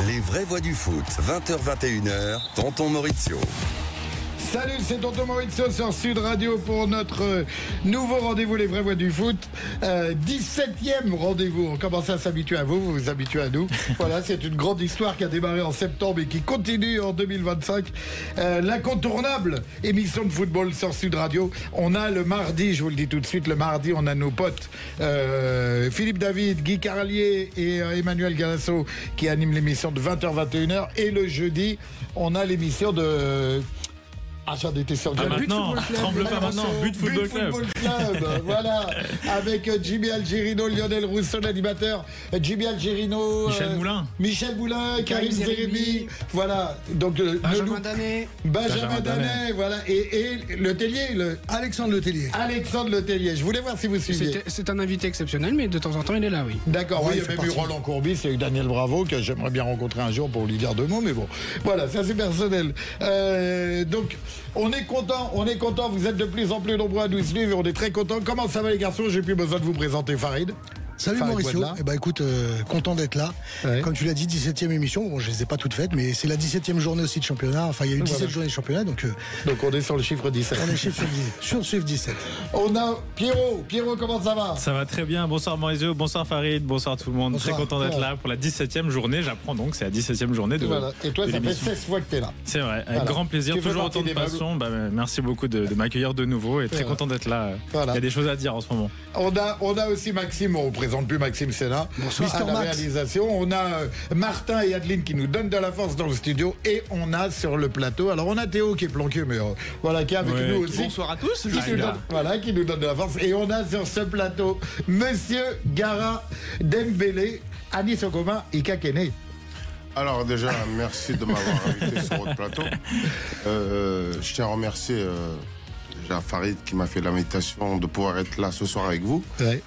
Les vraies voix du foot, 20h-21h, Tonton Maurizio. Salut, c'est Tonton Maurizio sur Sud Radio pour notre nouveau rendez-vous Les vraies voix du foot. 17e rendez-vous. On commence à s'habituer à vous, vous vous habituez à nous. Voilà, c'est une grande histoire qui a démarré en septembre et qui continue en 2025. L'incontournable émission de football sur Sud Radio. On a le mardi, je vous le dis tout de suite, le mardi, on a nos potes Philippe David, Guy Carlier et Emmanuel Galasso qui animent l'émission de 20h-21h. Et le jeudi, on a l'émission de... Ah, j'en étais sûr. Maintenant, tremble pas maintenant, But Football Club. Voilà, avec Jimmy Algerino, Lionel Rousseau, l'animateur, Jimmy Algerino, Michel Moulin, Karim Zerbi, voilà. Donc Benjamin Danet, voilà, et le Tellier, Alexandre Le Tellier. Alexandre Le Tellier. Je voulais voir si vous suiviez. C'est un invité exceptionnel, mais de temps en temps, il est là, oui. D'accord, oui, il y a même eu Roland Courbis et Daniel Bravo, que j'aimerais bien rencontrer un jour pour lui dire deux mots, mais bon, voilà, ça c'est personnel. Donc, on est content, vous êtes de plus en plus nombreux à nous suivre et on est très content. Comment ça va les garçons? J'ai plus besoin de vous présenter Farid. Salut Mauricio, écoute, content d'être là. Ouais. Comme tu l'as dit, 17e émission, bon je les ai pas toutes faites, mais c'est la 17e journée aussi de championnat, enfin il y a eu 17 journées de championnat, donc on est sur le chiffre 17. On est sur le chiffre 17. On a Pierrot, comment ça va? Ça va très bien, bonsoir Mauricio, bonsoir Farid, bonsoir tout le monde, bonsoir. Très content d'être là pour la 17e journée, j'apprends donc, c'est la 17e journée de voilà. Et toi ça fait 16 fois que tu es là. C'est vrai, avec grand plaisir, toujours autant de passion, merci beaucoup de m'accueillir de nouveau et très content d'être là, il y a des choses à dire en ce moment. On a aussi Maxime, on ne présente plus Maxime Sénat, à la réalisation. On a Martin et Adeline qui nous donnent de la force dans le studio et on a sur le plateau, alors on a Théo qui est planqué, mais voilà, qui est avec nous aussi. Bonsoir à tous. Qui nous donne de la force. Et on a sur ce plateau Monsieur Gara Dembélé, Anis Okoma, Ika Kene. Alors déjà, merci de m'avoir invité sur votre plateau. Je tiens à remercier déjà Farid qui m'a fait l'invitation de pouvoir être là ce soir avec vous. Ouais.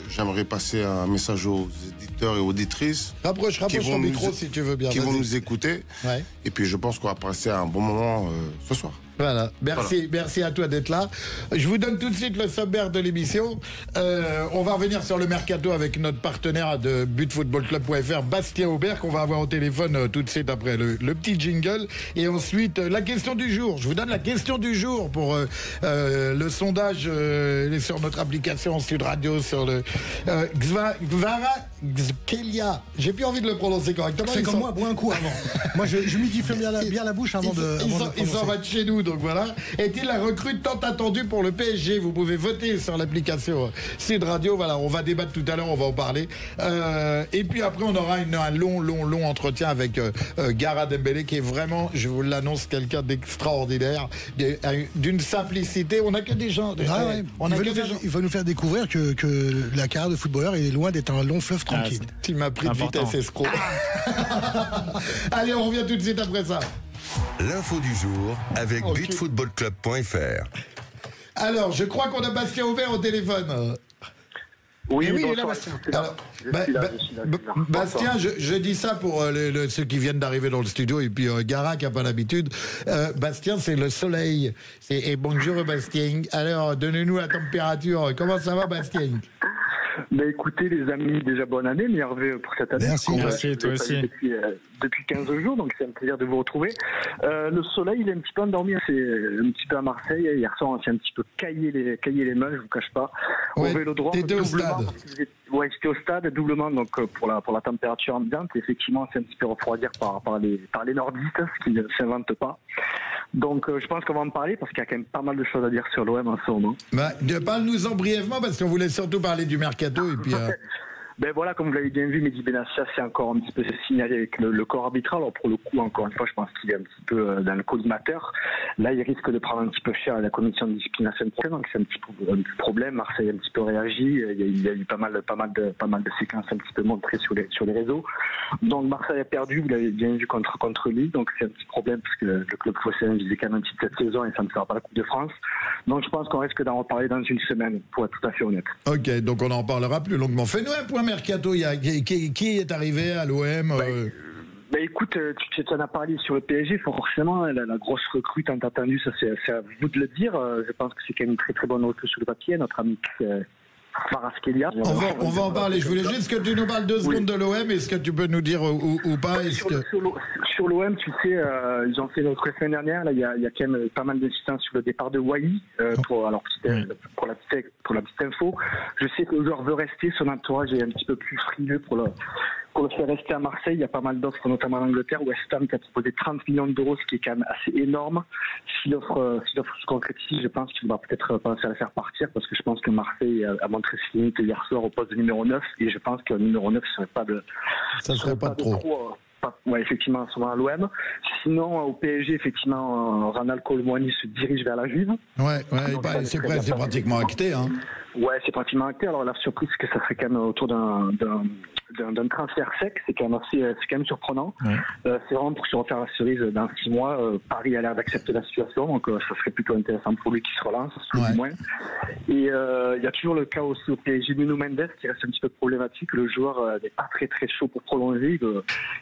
J'aimerais passer un message aux éditeurs et auditrices. Rapproche ton micro si tu veux bien. Qui vont nous écouter. Ouais. Et puis je pense qu'on va passer un bon moment ce soir. Voilà, merci à toi d'être là. Je vous donne tout de suite le sommaire de l'émission. On va revenir sur le mercato avec notre partenaire de butfootballclub.fr, Bastien Aubert, qu'on va avoir au téléphone tout de suite après le petit jingle. Et ensuite, la question du jour. Je vous donne la question du jour pour le sondage sur notre application Sud Radio, sur le Gvara Kelia. J'ai plus envie de le prononcer correctement. C'est comme moi, bois un coup avant. Moi, je m'idifie bien la bouche avant de il s'en va de chez nous. Donc voilà, est-il la recrue tant attendue pour le PSG? Vous pouvez voter sur l'application Sud Radio. Voilà, on va débattre tout à l'heure, on va en parler. Et puis après, on aura un long entretien avec Gara Dembélé, qui est vraiment, je vous l'annonce, quelqu'un d'extraordinaire, d'une simplicité. On n'a que des gens. Il va nous faire découvrir que la carrière de footballeur est loin d'être un long fleuve tranquille. Tu m'as pris de vitesse, escroc. Allez, on revient tout de suite après ça. L'info du jour avec butfootballclub.fr. Alors, je crois qu'on a Bastien Aubert au téléphone. Oui, il est là, Bastien. Alors, Bastien, je dis ça pour ceux qui viennent d'arriver dans le studio et puis Gara qui n'a pas l'habitude. Bastien, c'est le soleil. Et bonjour Bastien. Alors, donnez-nous la température. Comment ça va, Bastien? Écoutez les amis, déjà bonne année, meilleurs vœux pour cette année. Merci, toi aussi. Depuis 15 jours, donc c'est un plaisir de vous retrouver. Le soleil, il est un petit peu endormi, c'est un petit peu à Marseille. Hier soir, on s'est un petit peu caillé les mains, je vous cache pas. Ouais, au Vélodrome, t'étais au stade. Ouais, j'étais au stade, doublement, donc pour la température ambiante. Effectivement, c'est un petit peu refroidir par les nordistes, ce qui ne s'invente pas. Donc je pense qu'on va en parler parce qu'il y a quand même pas mal de choses à dire sur l'OM en ce moment. Parle-nous-en brièvement parce qu'on voulait surtout parler du mercato et puis... Ben voilà, comme vous l'avez bien vu, Mehdi Benassia s'est encore un petit peu signalé avec le corps arbitral. Alors pour le coup, encore une fois, je pense qu'il est un petit peu dans le collimateur. Là, il risque de prendre un petit peu cher à la commission de discipline la semaine prochaine, donc c'est un petit problème. Marseille a un petit peu réagi. Il y a eu pas mal de séquences un petit peu montrées sur les réseaux. Donc Marseille a perdu, vous l'avez bien vu contre Lille, donc c'est un petit problème parce que le club phocéen visait quand même un petit peu cette saison et ça ne sera pas la Coupe de France. Donc je pense qu'on risque d'en reparler dans une semaine, pour être tout à fait honnête. Ok, donc on en parlera plus longuement. Fais-nous un point mercato. Qui est arrivé à l'OM? Écoute, tu en as parlé sur le PSG, forcément, la grosse recrue tant attendue, ça c'est à vous de le dire. Je pense que c'est quand même une très très bonne recrue sur le papier, notre ami Kvaratskhelia. On va en parler. Je voulais juste que tu nous parles 2 secondes de l'OM. Est-ce que tu peux nous dire ou pas Sur l'OM, tu sais, ils ont fait notre semaine dernière. Là, il y a quand même pas mal d'insistance sur le départ de Wai. Pour la petite info, je sais que le joueur veut rester. Son entourage est un petit peu plus frileux pour le faire rester à Marseille. Il y a pas mal d'offres, notamment en Angleterre. West Ham qui a proposé 30 millions d'euros, ce qui est quand même assez énorme. Si l'offre se concrétise, je pense qu'il va peut-être penser à la faire partir, parce que je pense que Marseille a montré ses limites hier soir au poste de numéro 9, et je pense que le numéro 9 serait pas de... Ça serait pas de trop. Ouais, effectivement, souvent à l'OM. Sinon, au PSG, effectivement, Ronald Koeman se dirige vers la Juve. Ouais, c'est pratiquement acté, hein. Ouais, c'est pratiquement acté. Alors la surprise, c'est que ça serait quand même autour d'un transfert sec. C'est quand même surprenant. Ouais. C'est vraiment pour se refaire la cerise dans 6 mois. Paris a l'air d'accepter la situation, donc ça serait plutôt intéressant pour lui qui se relance, tout du moins. Et il y a toujours le cas aussi au PSG, Nuno Mendes, qui reste un petit peu problématique. Le joueur n'est pas très très chaud pour prolonger.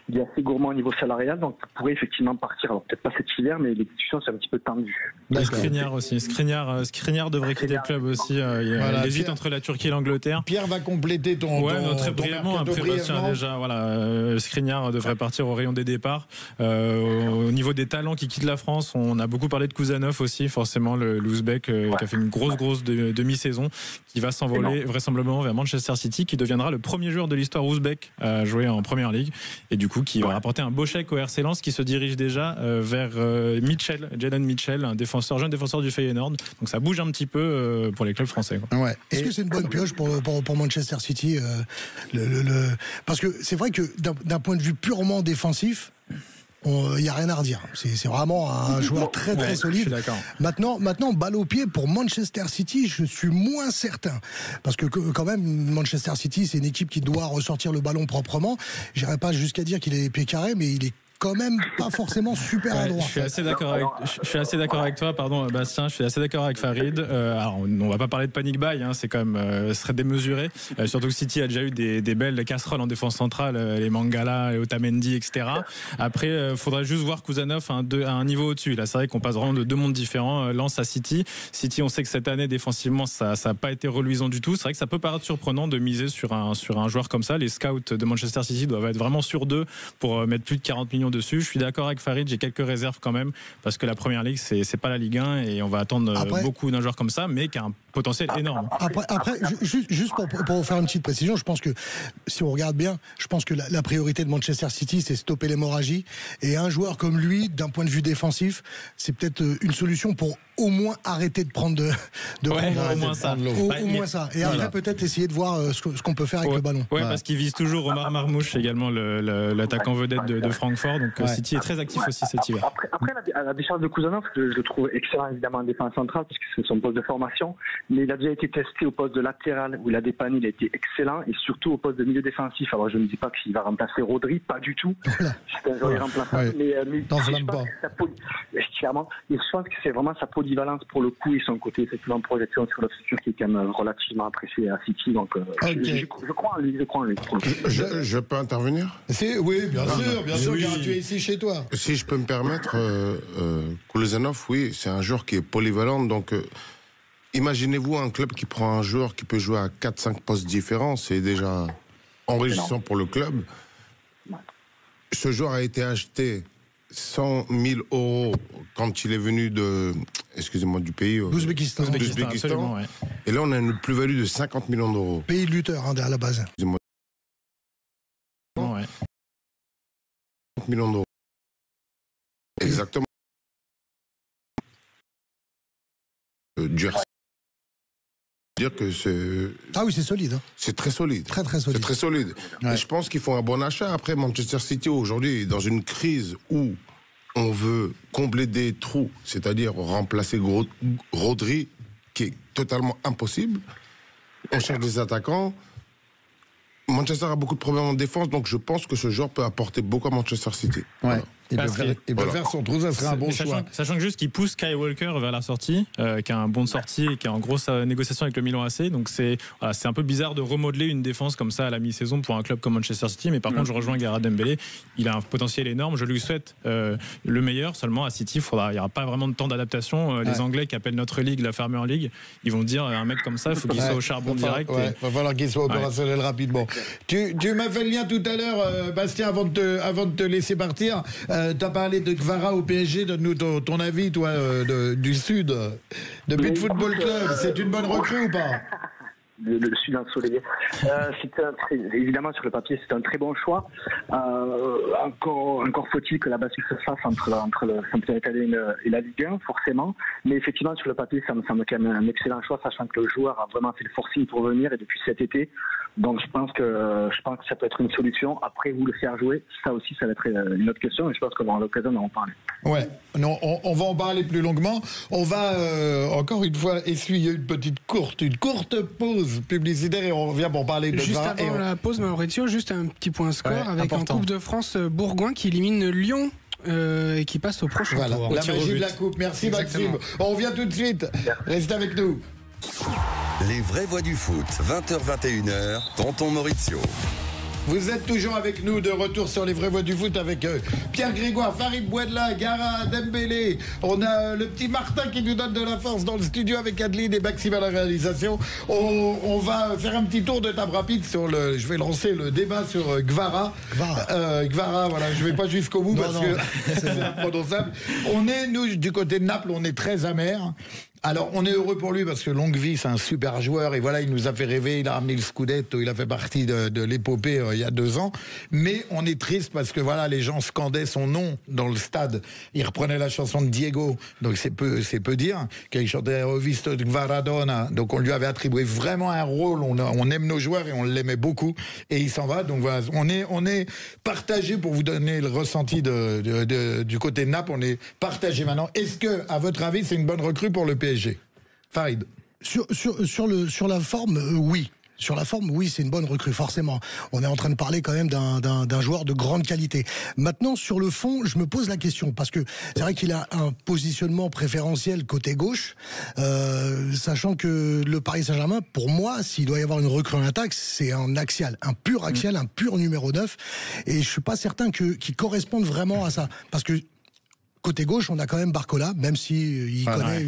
Il est assez gourmand au niveau salarial, donc il pourrait effectivement partir. Alors peut-être pas cet hiver, mais les discussions sont un petit peu tendues. Skriniar aussi. Skriniar devrait quitter le club aussi. Il hésite entre la Turquie et l'Angleterre. Pierre va compléter ton très brièvement. Après Bastien, déjà, Skriniar devrait partir au rayon des départs. Au niveau des talents qui quittent la France, on a beaucoup parlé de Kouzanov aussi, forcément l'Ouzbek qui a fait une grosse demi-saison, qui va s'envoler vraisemblablement vers Manchester City, qui deviendra le premier joueur de l'histoire ouzbek à jouer en Première Ligue, et du coup qui va rapporter un beau chèque au RC Lens, qui se dirige déjà vers Jadon Mitchell, jeune défenseur du Feyenoord. Donc ça bouge un petit peu pour les clubs français. Ouais. Est-ce que c'est une bonne pioche pour Manchester City Parce que c'est vrai que d'un point de vue purement défensif, il n'y a rien à redire. C'est vraiment un joueur très très solide. Maintenant, balle au pied pour Manchester City, je suis moins certain. Parce que quand même, Manchester City, c'est une équipe qui doit ressortir le ballon proprement. J'irai pas jusqu'à dire qu'il est les pieds carrés, mais il est quand même pas forcément super adroit. Je suis assez d'accord avec toi, pardon Bastien, je suis assez d'accord avec Farid. Alors on va pas parler de panic buy, c'est quand même ce serait démesuré, surtout que City a déjà eu des belles casseroles en défense centrale, les Mangala, les Otamendi, etc. Après faudrait juste voir Kouzanov à un niveau au-dessus. Là c'est vrai qu'on passe vraiment de 2 mondes différents. Lens à City, on sait que cette année défensivement ça a pas été reluisant du tout. C'est vrai que ça peut paraître surprenant de miser sur un joueur comme ça. Les scouts de Manchester City doivent être vraiment sur d'eux pour mettre plus de 40 millions dessus. Je suis d'accord avec Farid, j'ai quelques réserves quand même, parce que la Première Ligue c'est pas la Ligue 1 et on va attendre beaucoup d'un joueur comme ça, mais qui a un potentiel énorme. Après juste pour faire une petite précision, je pense que si on regarde bien, je pense que la priorité de Manchester City, c'est stopper l'hémorragie, et un joueur comme lui, d'un point de vue défensif, c'est peut-être une solution pour au moins arrêter de prendre au moins ça. Au moins ça. Et après peut-être essayer de voir ce qu'on peut faire avec le ballon. Parce qu'il vise toujours Omar Marmouche, également l'attaquant vedette de Francfort. Donc City est très actif aussi cet hiver. Après la décharge de Kouzanov, je le trouve excellent évidemment en défense centrale, parce que c'est son poste de formation, mais il a déjà été testé au poste de latéral où il a dépanné, il a été excellent, et surtout au poste de milieu défensif. Alors je ne dis pas qu'il va remplacer Rodri, pas du tout. C'est un joueur irremplaçable, mais t'enflamme pas. Clairement, je pense que c'est vraiment sa polyvalence pour le coup et son côté effectivement projection sur le futur qui est quand même relativement apprécié à City. Donc je crois en lui. Je peux intervenir? Oui, bien sûr, car tu es ici chez toi. Si je peux me permettre, Kouzanov, oui, c'est un joueur qui est polyvalent, donc imaginez-vous un club qui prend un joueur qui peut jouer à 4-5 postes différents, c'est déjà enrichissant pour le club. Ce joueur a été acheté 100 000 € quand il est venu du pays Ouzbékistan. Et là on a une plus-value de 50 millions d'euros. Pays de lutteur à la base. 50 millions d'euros. Exactement. Dire que c'est solide. C'est très solide. Très très solide. C'est très solide. Et je pense qu'il faut un bon achat. Après, Manchester City aujourd'hui est dans une crise où on veut combler des trous, c'est-à-dire remplacer Rodri, qui est totalement impossible. On cherche des attaquants. Manchester a beaucoup de problèmes en défense, donc je pense que ce joueur peut apporter beaucoup à Manchester City. Ouais. Il peut faire son trou, ça serait un bon choix. Sachant que juste qu'il pousse Kyle Walker vers la sortie, qui a un bon de sortie et qui est en grosse négociation avec le Milan AC. Donc c'est un peu bizarre de remodeler une défense comme ça à la mi-saison pour un club comme Manchester City. Mais par contre, je rejoins Gareth Dembélé. Il a un potentiel énorme. Je lui souhaite le meilleur. Seulement à City, il n'y aura pas vraiment de temps d'adaptation. Les Anglais qui appellent notre ligue la Farmer League, ils vont dire un mec comme ça, il faut qu'il soit au charbon direct. Il va falloir qu'il soit opérationnel rapidement. Tu m'as fait le lien tout à l'heure, Bastien, avant de te laisser partir. Tu as parlé de Kvara au PSG. Donne-nous ton avis, toi, du Sud, de Beat Football Club. C'est une bonne recrue ou pas? Le Sud ensoleillé. Évidemment, sur le papier, c'est un très bon choix. Encore faut-il que la bascule se fasse entre le championnat italien et la Ligue 1, forcément. Mais effectivement, sur le papier, ça me semble quand même un excellent choix, sachant que le joueur a vraiment fait le forcing pour venir et depuis cet été. Donc, je pense que ça peut être une solution. Après, vous le faire jouer, ça aussi, ça va être une autre question. Et je pense qu'on aura l'occasion d'en parler. Ouais. Non, on va en parler plus longuement. On va encore une fois essuyer une courte pause publicitaire et on revient pour parler de juste avant la pause, Maurizio, juste un petit point score avec important. En Coupe de France Bourgoin qui élimine Lyon et qui passe au prochain tour. La magie de la coupe. Merci Maxime. On revient tout de suite. Restez avec nous. Les vraies voix du foot, 20h-21h, Tonton Maurizio. Vous êtes toujours avec nous, de retour sur les vraies voix du foot avec Pierre Grégoire, Farid Bouedla, Gara, Dembélé. On a le petit Martin qui nous donne de la force dans le studio avec Adeline et Maxime à la réalisation. On va faire un petit tour de table rapide sur je vais lancer le débat sur Kvara. Kvara, voilà, je vais pas jusqu'au bout parce que c'est imprononçable. On est, nous, du côté de Naples, on est très amers. Alors, on est heureux pour lui parce que longue vie, c'est un super joueur et voilà, il nous a fait rêver, il a ramené le Scudetto, il a fait partie de l'épopée il y a 2 ans. Mais on est triste parce que voilà, les gens scandaient son nom dans le stade. Ils reprenaient la chanson de Diego, donc c'est peu dire, qu'il chantait Ho visto Kvaradona. Donc on lui avait attribué vraiment un rôle, on aime nos joueurs et on l'aimait beaucoup et il s'en va. Donc voilà, on est partagé pour vous donner le ressenti du côté de Naples, on est partagé maintenant. Est-ce que, à votre avis, c'est une bonne recrue pour le PSG? Farid. Sur la forme, oui. Sur la forme, oui, c'est une bonne recrue, forcément. On est en train de parler quand même d'un joueur de grande qualité. Maintenant, sur le fond, je me pose la question, parce que c'est vrai qu'il a un positionnement préférentiel côté gauche, sachant que le Paris Saint-Germain, pour moi, s'il doit y avoir une recrue en attaque, c'est un axial, un pur axial, un pur numéro 9. Et je suis pas certain qu'il corresponde vraiment à ça. Parce que côté gauche, on a quand même Barcola, même si il connaît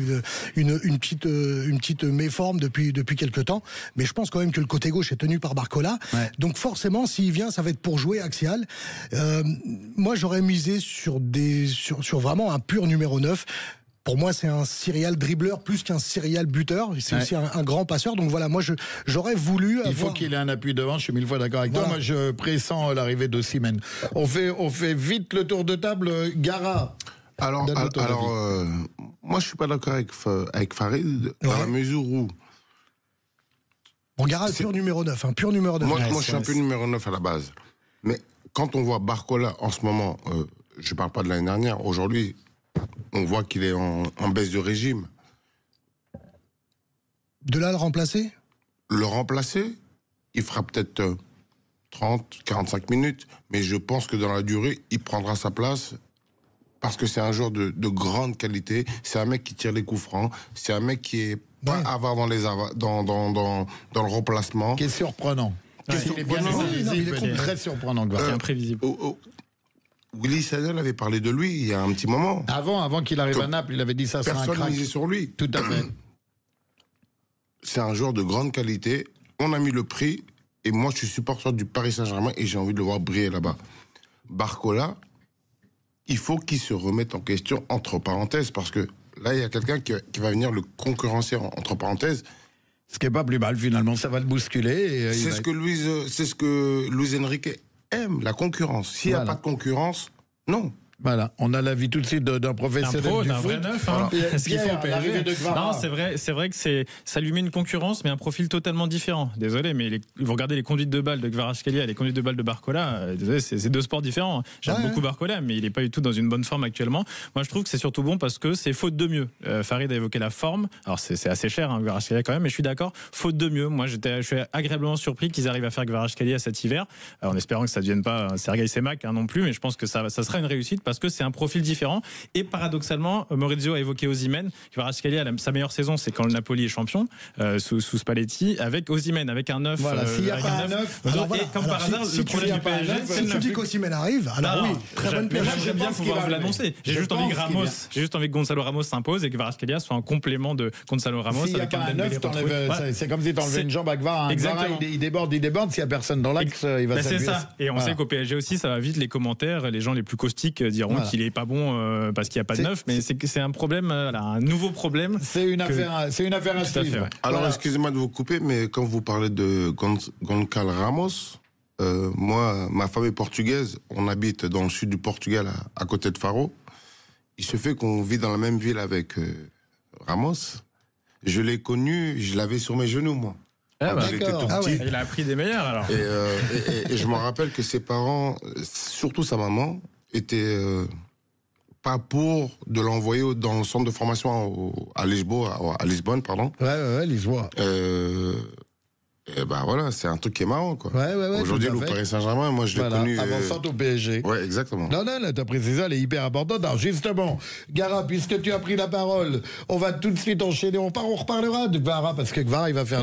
une petite méforme depuis quelque temps. Mais je pense quand même que le côté gauche est tenu par Barcola. Ouais. Donc forcément, s'il vient, ça va être pour jouer axial. Moi, j'aurais misé sur vraiment un pur numéro 9. Pour moi, c'est un serial dribbleur plus qu'un serial buteur. C'est aussi un grand passeur. Donc voilà, moi, j'aurais voulu Il faut qu'il ait un appui devant. Je suis 1000 fois d'accord avec toi. Moi, je pressens l'arrivée d'Osimhen. On fait vite le tour de table. Gara. Alors, moi, je suis pas d'accord avec Farid dans la mesure où. On garde un pur numéro 9, un pur numéro 9. Moi, je suis un pur numéro 9 à la base. Mais quand on voit Barcola en ce moment, je parle pas de l'année dernière, aujourd'hui, on voit qu'il est en baisse de régime. De là, le remplacer ? Le remplacer, il fera peut-être 30, 45 minutes, mais je pense que dans la durée, il prendra sa place. Parce que c'est un joueur de grande qualité, c'est un mec qui tire les coups francs, c'est un mec qui est pas avare dans le remplacement. Qui est surprenant. Il est bien imprévisible, il est très surprenant. Imprévisible. Willy Sagnol avait parlé de lui il y a un petit moment. Avant qu'il arrive à Naples, il avait dit ça. Personne ne misait sur lui. Tout à fait. C'est un joueur de grande qualité. On a mis le prix et moi je suis supporter du Paris Saint-Germain et j'ai envie de le voir briller là-bas. Barcola, il faut qu'il se remette en question entre parenthèses, parce que là, il y a quelqu'un qui va venir le concurrencer entre parenthèses. Ce qui n'est pas plus mal, finalement, ça va le bousculer. C'est ce que Luis Enrique aime, la concurrence. S'il n'y a pas de concurrence, non. Voilà, on a l'avis tout de suite d'un professionnel du foot. Un vrai neuf, hein. Ce qu'il faut au PSG. Non, c'est vrai que ça lui met une concurrence, mais un profil totalement différent. Désolé, mais vous regardez les conduites de balle de Kvaratskhelia et les conduites de balle de Barcola, désolé, c'est 2 sports différents. J'aime beaucoup Barcola, mais il n'est pas du tout dans une bonne forme actuellement. Moi, je trouve que c'est surtout bon parce que c'est faute de mieux. Farid a évoqué la forme. Alors, c'est assez cher, hein, Kvaratskhelia quand même, mais je suis d'accord, faute de mieux. Moi, je suis agréablement surpris qu'ils arrivent à faire Kvaratskhelia cet hiver, en espérant que ça ne devienne pas Sergei Semak non plus, mais je pense que ça sera une réussite parce que c'est un profil différent. Et paradoxalement, Maurizio a évoqué Osimhen. Kvaratskhelia, sa meilleure saison, c'est quand le Napoli est champion, sous Spalletti, avec Osimhen, avec un 9. Voilà, s'il n'y a pas un 9, par hasard, le problème du PSG, si tu dis qu'Osimhen arrive, alors oui, très bonne pioche. J'aime bien pouvoir vous l'annoncer. J'ai juste envie que Gonzalo Ramos s'impose et que Kvaratskhelia soit un complément de Gonzalo Ramos. S'il n'y a pas un 9, c'est comme si tu enlevais une jambe à Kvara. Exactement. Il déborde. S'il n'y a personne dans l'axe, il va s'appuyer. C'est ça. Et on sait qu'au PSG aussi, ça va vite. Les commentaires, les gens les plus caustiques diront qu'il n'est pas bon parce qu'il n'y a pas de 9. Mais c'est un problème, un nouveau problème. C'est une affaire à suivre. Ouais. Alors, excusez-moi de vous couper, mais quand vous parlez de Gonçalo Ramos, moi, ma femme est portugaise. On habite dans le sud du Portugal, à côté de Faro. Il se fait qu'on vit dans la même ville avec Ramos. Je l'ai connu, je l'avais sur mes genoux, moi. J'étais tout petit. Il a appris des meilleurs, alors. Et je me rappelle que ses parents, surtout sa maman, étaient pas pour de l'envoyer dans le centre de formation à Lisbonne, pardon. Ouais, Lisboa. Et ben voilà, c'est un truc qui est marrant, quoi. Ouais, aujourd'hui, le Paris Saint-Germain, moi je l'ai connu. Avançant au PSG. Ouais, exactement. Non, t'as précisé, elle est hyper importante. Alors, justement, Gara, puisque tu as pris la parole, on va tout de suite enchaîner. On reparlera de Kvara, parce que Kvara, il va faire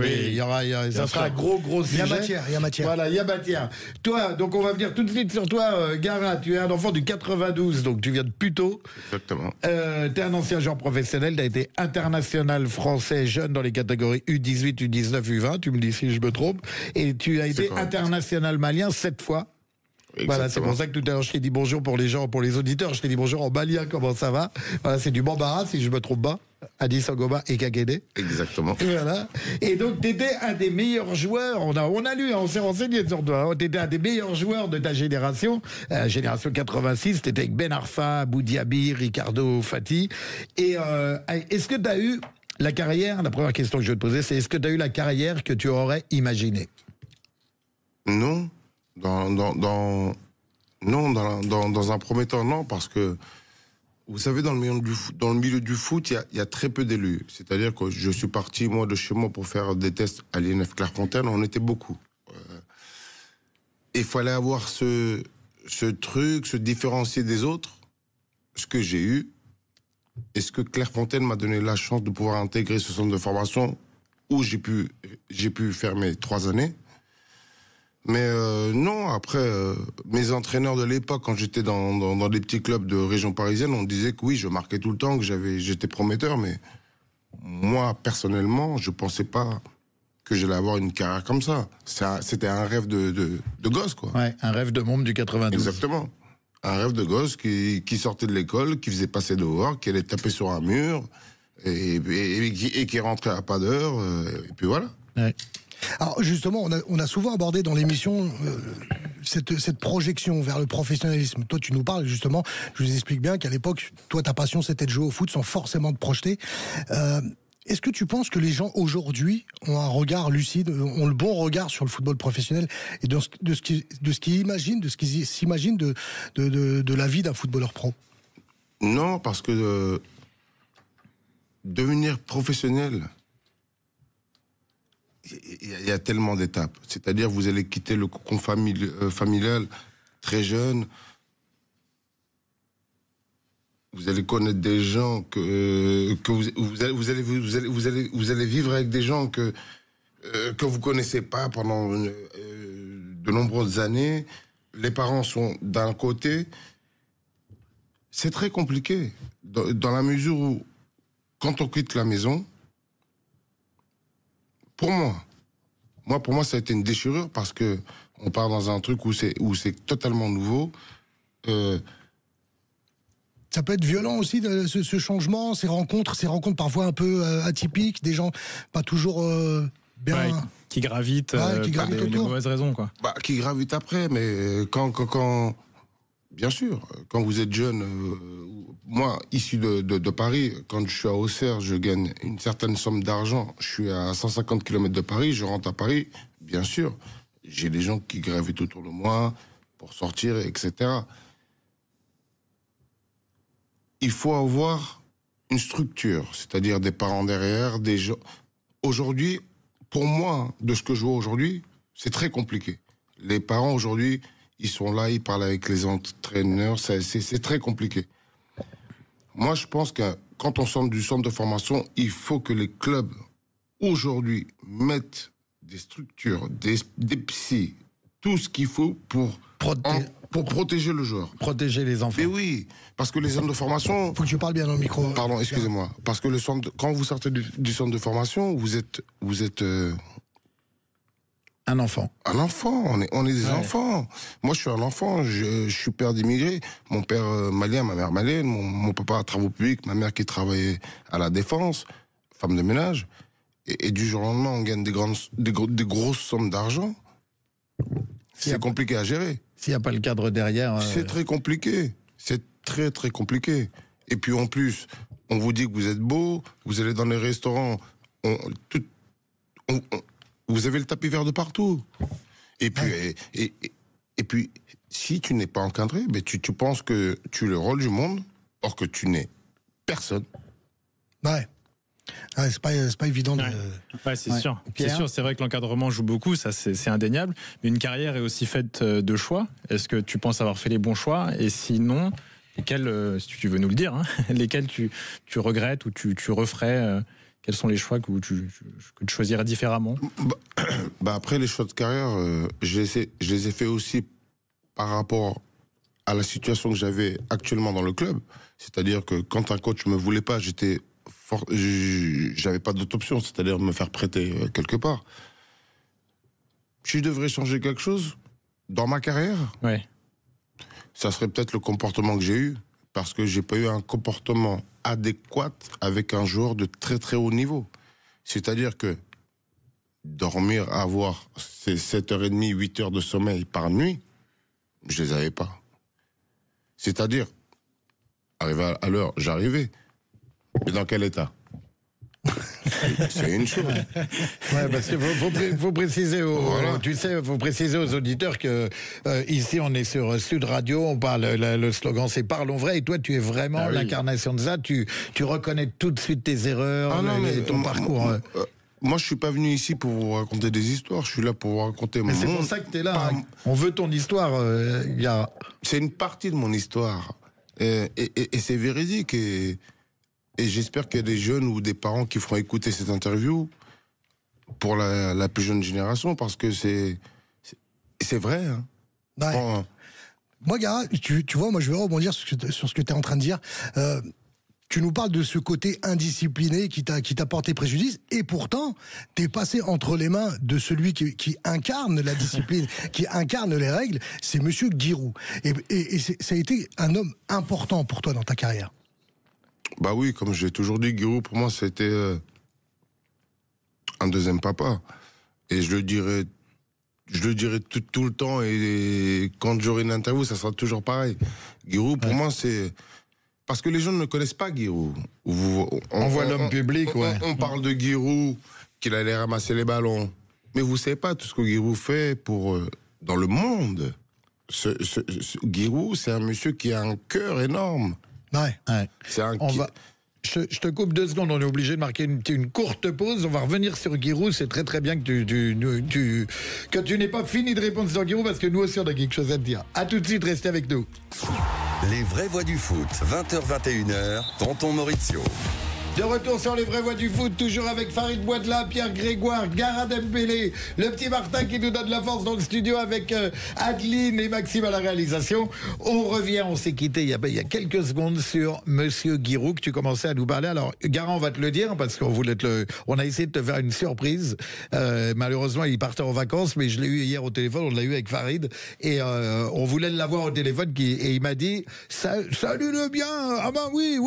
ça sera un gros sujet. Il y a matière. Voilà, il y a matière. Toi, donc on va venir tout de suite sur toi, Gara. Tu es un enfant du 92, donc tu viens de Puteaux. Exactement. Tu es un ancien joueur professionnel. Tu as été international français jeune dans les catégories U18, U19, U20. Tu me dis si je me trompe. Et tu as été international malien 7 fois. Exactement. Voilà, c'est pour ça que tout à l'heure je t'ai dit bonjour pour les gens, pour les auditeurs. Je t'ai dit bonjour en malien, comment ça va? Voilà, c'est du Bambara, si je me trompe pas. Addis Agoma et Kagede. Exactement. Voilà. Et donc, tu étais un des meilleurs joueurs. On a lu, on s'est renseigné sur toi. Tu étais un des meilleurs joueurs de ta génération. Génération 86. Tu étais avec Ben Arfa, Boudiaby, Ricardo Fati. Et est-ce que tu as eu la carrière, la première question que je vais te poser, c'est est-ce que tu as eu la carrière que tu aurais imaginée? Non. Dans un premier temps, non, parce que vous savez, dans le milieu du foot, il y a très peu d'élus. C'est-à-dire que je suis parti, moi, de chez moi pour faire des tests à l'INF Clairefontaine, on était beaucoup. Il fallait avoir ce truc, se différencier des autres, ce que j'ai eu. Est-ce que Clairefontaine m'a donné la chance de pouvoir intégrer ce centre de formation où j'ai pu faire mes 3 années? Mais non, après, mes entraîneurs de l'époque, quand j'étais dans des petits clubs de région parisienne, on disait que oui, je marquais tout le temps, que j'étais prometteur, mais moi, personnellement, je pensais pas que j'allais avoir une carrière comme ça. C'était un rêve de gosse, quoi. Ouais, un rêve de membre du 92. Exactement. Un rêve de gosse qui sortait de l'école, qui faisait passer dehors, qui allait taper sur un mur, et qui rentrait à pas d'heure, et puis voilà. Ouais. Alors justement, on a souvent abordé dans l'émission cette projection vers le professionnalisme. Toi, tu nous parles justement, je vous explique bien qu'à l'époque, toi, ta passion, c'était de jouer au foot sans forcément te projeter. Est-ce que tu penses que les gens aujourd'hui ont un regard lucide, ont le bon regard sur le football professionnel et de ce qu'ils imaginent, de ce qu'ils s'imaginent de la vie d'un footballeur pro? Non, parce que devenir professionnel, il y a tellement d'étapes. C'est-à-dire, vous allez quitter le cocon familial très jeune. Vous allez connaître des gens que vous allez vivre avec des gens que vous connaissez pas pendant de nombreuses années. Les parents sont d'un côté. C'est très compliqué dans la mesure où quand on quitte la maison, pour moi, ça a été une déchirure parce que on part dans un truc où c'est totalement nouveau. Ça peut être violent aussi, ce changement, ces rencontres parfois un peu atypiques, des gens pas toujours bien... Ouais, qui gravitent, pour des mauvaises raisons, quoi. Bah, qui gravitent après, mais quand bien sûr, quand vous êtes jeune, moi, issu de Paris, quand je suis à Auxerre, je gagne une certaine somme d'argent, je suis à 150 km de Paris, je rentre à Paris, bien sûr, j'ai des gens qui gravitent autour de moi pour sortir, etc. Il faut avoir une structure, c'est-à-dire des parents derrière, des gens... Aujourd'hui, pour moi, de ce que je vois aujourd'hui, c'est très compliqué. Les parents, aujourd'hui, ils sont là, ils parlent avec les entraîneurs, c'est très compliqué. Moi, je pense que quand on sort du centre de formation, il faut que les clubs, aujourd'hui, mettent des structures, des psys, tout ce qu'il faut pour protéger le joueur. Protéger les enfants. Mais oui, parce que les centres de formation... Faut que tu parles bien dans le micro. Pardon, excusez-moi. Parce que quand vous sortez du centre de formation, vous êtes un enfant. Un enfant, on est des enfants. Moi, je suis un enfant, je suis père d'immigrés. Mon père malien, ma mère malienne, mon papa à travaux publics, ma mère qui travaillait à la défense, femme de ménage. Et du jour au lendemain, on gagne des grosses sommes d'argent. C'est compliqué à gérer. S'il n'y a pas le cadre derrière... C'est très compliqué. C'est très, très compliqué. Et puis en plus, on vous dit que vous êtes beau, vous allez dans les restaurants, vous avez le tapis vert de partout. Et puis, et puis si tu n'es pas encadré, ben tu penses que tu es le rôle du monde, or que tu n'es personne. Ouais. Ouais, c'est pas évident de... Ouais, c'est sûr. C'est sûr, c'est vrai que l'encadrement joue beaucoup, ça c'est indéniable. Mais une carrière est aussi faite de choix. Est-ce que tu penses avoir fait les bons choix? Et sinon, lesquels, si tu veux nous le dire, hein, lesquels tu regrettes ou tu referais quels sont les choix que tu choisirais différemment? Après, les choix de carrière, je les ai fait aussi par rapport à la situation que j'avais actuellement dans le club. C'est-à-dire que quand un coach ne me voulait pas, j'avais pas d'autre option, c'est-à-dire me faire prêter quelque part. Si je devrais changer quelque chose dans ma carrière, ça serait peut-être le comportement que j'ai eu, parce que j'ai pas eu un comportement adéquat avec un joueur de très très haut niveau. C'est-à-dire que dormir, avoir ces 7h30, 8h de sommeil par nuit, je les avais pas. C'est-à-dire, arriver à l'heure, j'arrivais. Mais dans quel état? C'est une chose. Ouais, parce qu'il faut préciser faut préciser aux auditeurs que ici on est sur Sud Radio, on parle, le slogan c'est parlons vrai, et toi tu es vraiment l'incarnation de ça, tu reconnais tout de suite tes erreurs, ton parcours. Moi je suis pas venu ici pour vous raconter des histoires, je suis là pour vous raconter mon monde. C'est pour ça que tu es là, on veut ton histoire, Gara. C'est une partie de mon histoire, et c'est véridique, et j'espère qu'il y a des jeunes ou des parents qui feront écouter cette interview pour la plus jeune génération, parce que c'est vrai. Hein. Ouais. Moi, Gara, tu vois, moi je vais rebondir sur ce que tu es en train de dire. Tu nous parles de ce côté indiscipliné qui t'a porté préjudice, et pourtant, t'es passé entre les mains de celui qui incarne la discipline, qui incarne les règles, c'est Monsieur Giroud. Et ça a été un homme important pour toi dans ta carrière. Bah oui, comme j'ai toujours dit, Giroud, pour moi, c'était un deuxième papa. Et je le dirai tout le temps, et quand j'aurai une interview, ça sera toujours pareil. Giroud, pour moi, c'est... Parce que les gens ne connaissent pas Giroud. On voit l'homme public, on parle de Giroud, qu'il allait ramasser les ballons. Mais vous savez pas tout ce que Giroud fait dans le monde. Giroud, c'est un monsieur qui a un cœur énorme. Ouais. C'est un... Je te coupe 2 secondes, on est obligé de marquer une courte pause. On va revenir sur Giroud. C'est très très bien que tu n'aies pas fini de répondre sur Giroud, parce que nous aussi on a quelque chose à te dire. A tout de suite, restez avec nous. Les vraies voix du foot, 20h-21h, Tonton Maurizio. De retour sur les vraies voix du foot, toujours avec Farid Bouadla, Pierre Grégoire, Gara Dembélé, le petit Martin qui nous donne la force dans le studio avec Adeline et Maxime à la réalisation. On revient, on s'est quitté il y a quelques secondes sur Monsieur Giroud que tu commençais à nous parler. Alors Gara, on va te le dire parce qu'on on a essayé de te faire une surprise. Malheureusement, il partait en vacances, mais je l'ai eu hier au téléphone, on l'a eu avec Farid, et on voulait l'avoir au téléphone et il m'a dit salut le bien, ah bah oui,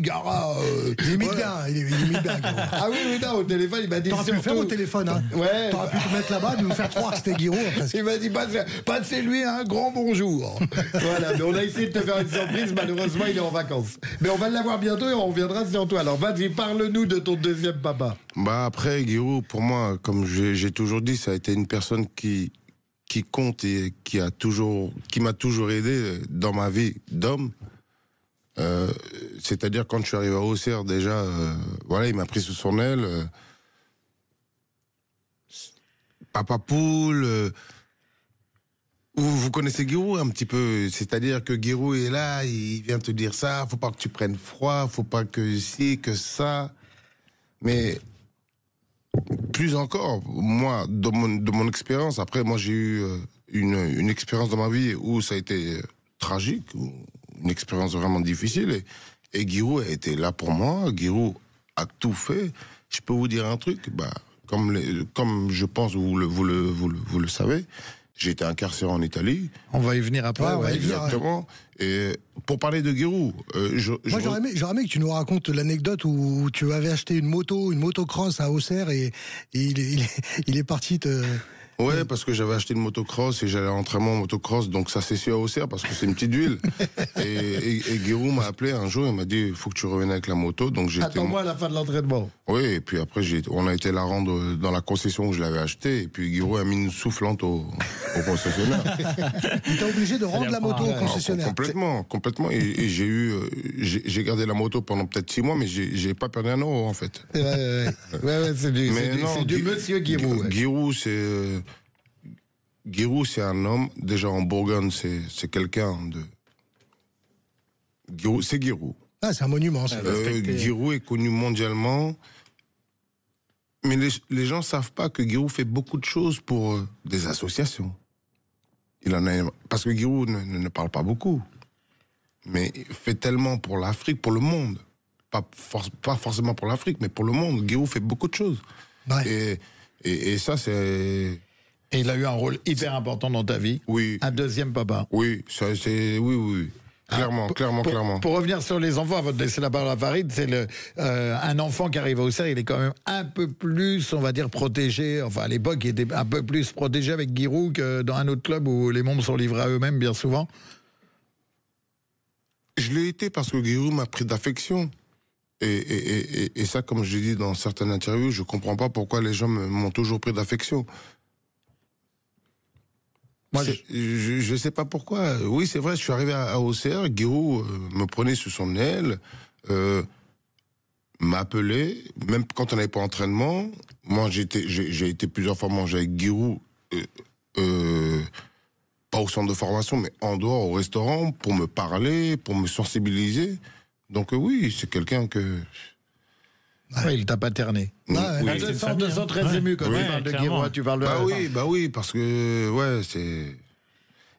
Gara. Il imite bien, il imite bien. Ah oui, non, au téléphone, il m'a dit... T'aurais pu le faire au téléphone, hein. Ouais. T'aurais pu te mettre là-bas, de nous faire croire que c'était Giroud. Il m'a dit, passez-lui un grand bonjour. Voilà, mais on a essayé de te faire une surprise, malheureusement, il est en vacances. Mais on va l'avoir bientôt et on reviendra sur toi. Alors vas-y, parle-nous de ton deuxième papa. Bah après, Giroud, pour moi, comme j'ai toujours dit, ça a été une personne qui compte et qui m'a toujours aidé dans ma vie d'homme. C'est-à-dire quand je suis arrivé à Auxerre, déjà, voilà, il m'a pris sous son aile. Papa poule. Vous connaissez Giroud un petit peu, c'est-à-dire que Giroud est là, il vient te dire ça, faut pas que tu prennes froid, faut pas que ci, que ça. Mais plus encore, moi, de mon expérience, après moi j'ai eu une expérience dans ma vie où ça a été tragique, une expérience vraiment difficile, et Giroud a été là pour moi, Giroud a tout fait. Je peux vous dire un truc, comme je pense vous le savez, j'ai été incarcéré en Italie. On va y venir après. Exactement. Et pour parler de Giroud, moi j'aurais aimé que tu nous racontes l'anecdote où tu avais acheté une motocross à Auxerre et il est parti te... Ouais, parce que j'avais acheté une motocross et j'allais à l'entraînement en motocross, donc ça s'est su à Auxerre parce que c'est une petite ville. et Giroud m'a appelé un jour, il m'a dit il faut que tu reviennes avec la moto. Donc attends-moi à la fin de l'entraînement. Oui, et puis après on a été la rendre dans la concession où je l'avais acheté, et puis Giroud a mis une soufflante au concessionnaire. Il t'a obligé de rendre la moto au concessionnaire. Complètement. Et j'ai gardé la moto pendant peut-être 6 mois, mais j'ai pas perdu un euro en fait. Ouais, c'est du monsieur Giroud. Giroud, c'est un homme, déjà en Bourgogne, c'est quelqu'un de... Giroud, c'est Giroud. Ah, c'est un monument. Giroud est connu mondialement, mais les gens ne savent pas que Giroud fait beaucoup de choses pour des associations. Il en a, parce que Giroud ne parle pas beaucoup, mais il fait tellement pour l'Afrique, pour le monde. Pas forcément pour l'Afrique, mais pour le monde. Giroud fait beaucoup de choses. Ouais. Et ça, c'est... Et il a eu un rôle hyper important dans ta vie. Oui. Un deuxième papa. Oui, oui. Clairement. Pour revenir sur les enfants, avant de laisser la parole à Farid, c'est un enfant qui arrive au Auxerre, il est quand même un peu plus, on va dire, protégé. Enfin, à l'époque, il était un peu plus protégé avec Giroud que dans un autre club où les membres sont livrés à eux-mêmes, bien souvent. Je l'ai été parce que Giroud m'a pris d'affection. Et ça, comme j'ai dit dans certaines interviews, je comprends pas pourquoi les gens m'ont toujours pris d'affection. Moi, je sais pas pourquoi. Oui, c'est vrai, je suis arrivé à Auxerre, Giroud me prenait sous son aile, m'appelait, même quand on n'avait pas entraînement. Moi, j'ai été plusieurs fois manger avec Giroud, pas au centre de formation, mais en dehors, au restaurant, pour me parler, pour me sensibiliser. Donc oui, c'est quelqu'un que... Ouais, il t'a paterné. Oui. Oui. 213 ému quand tu parles de Giroud, tu parles de... Bah oui, parce que, ouais, c'est...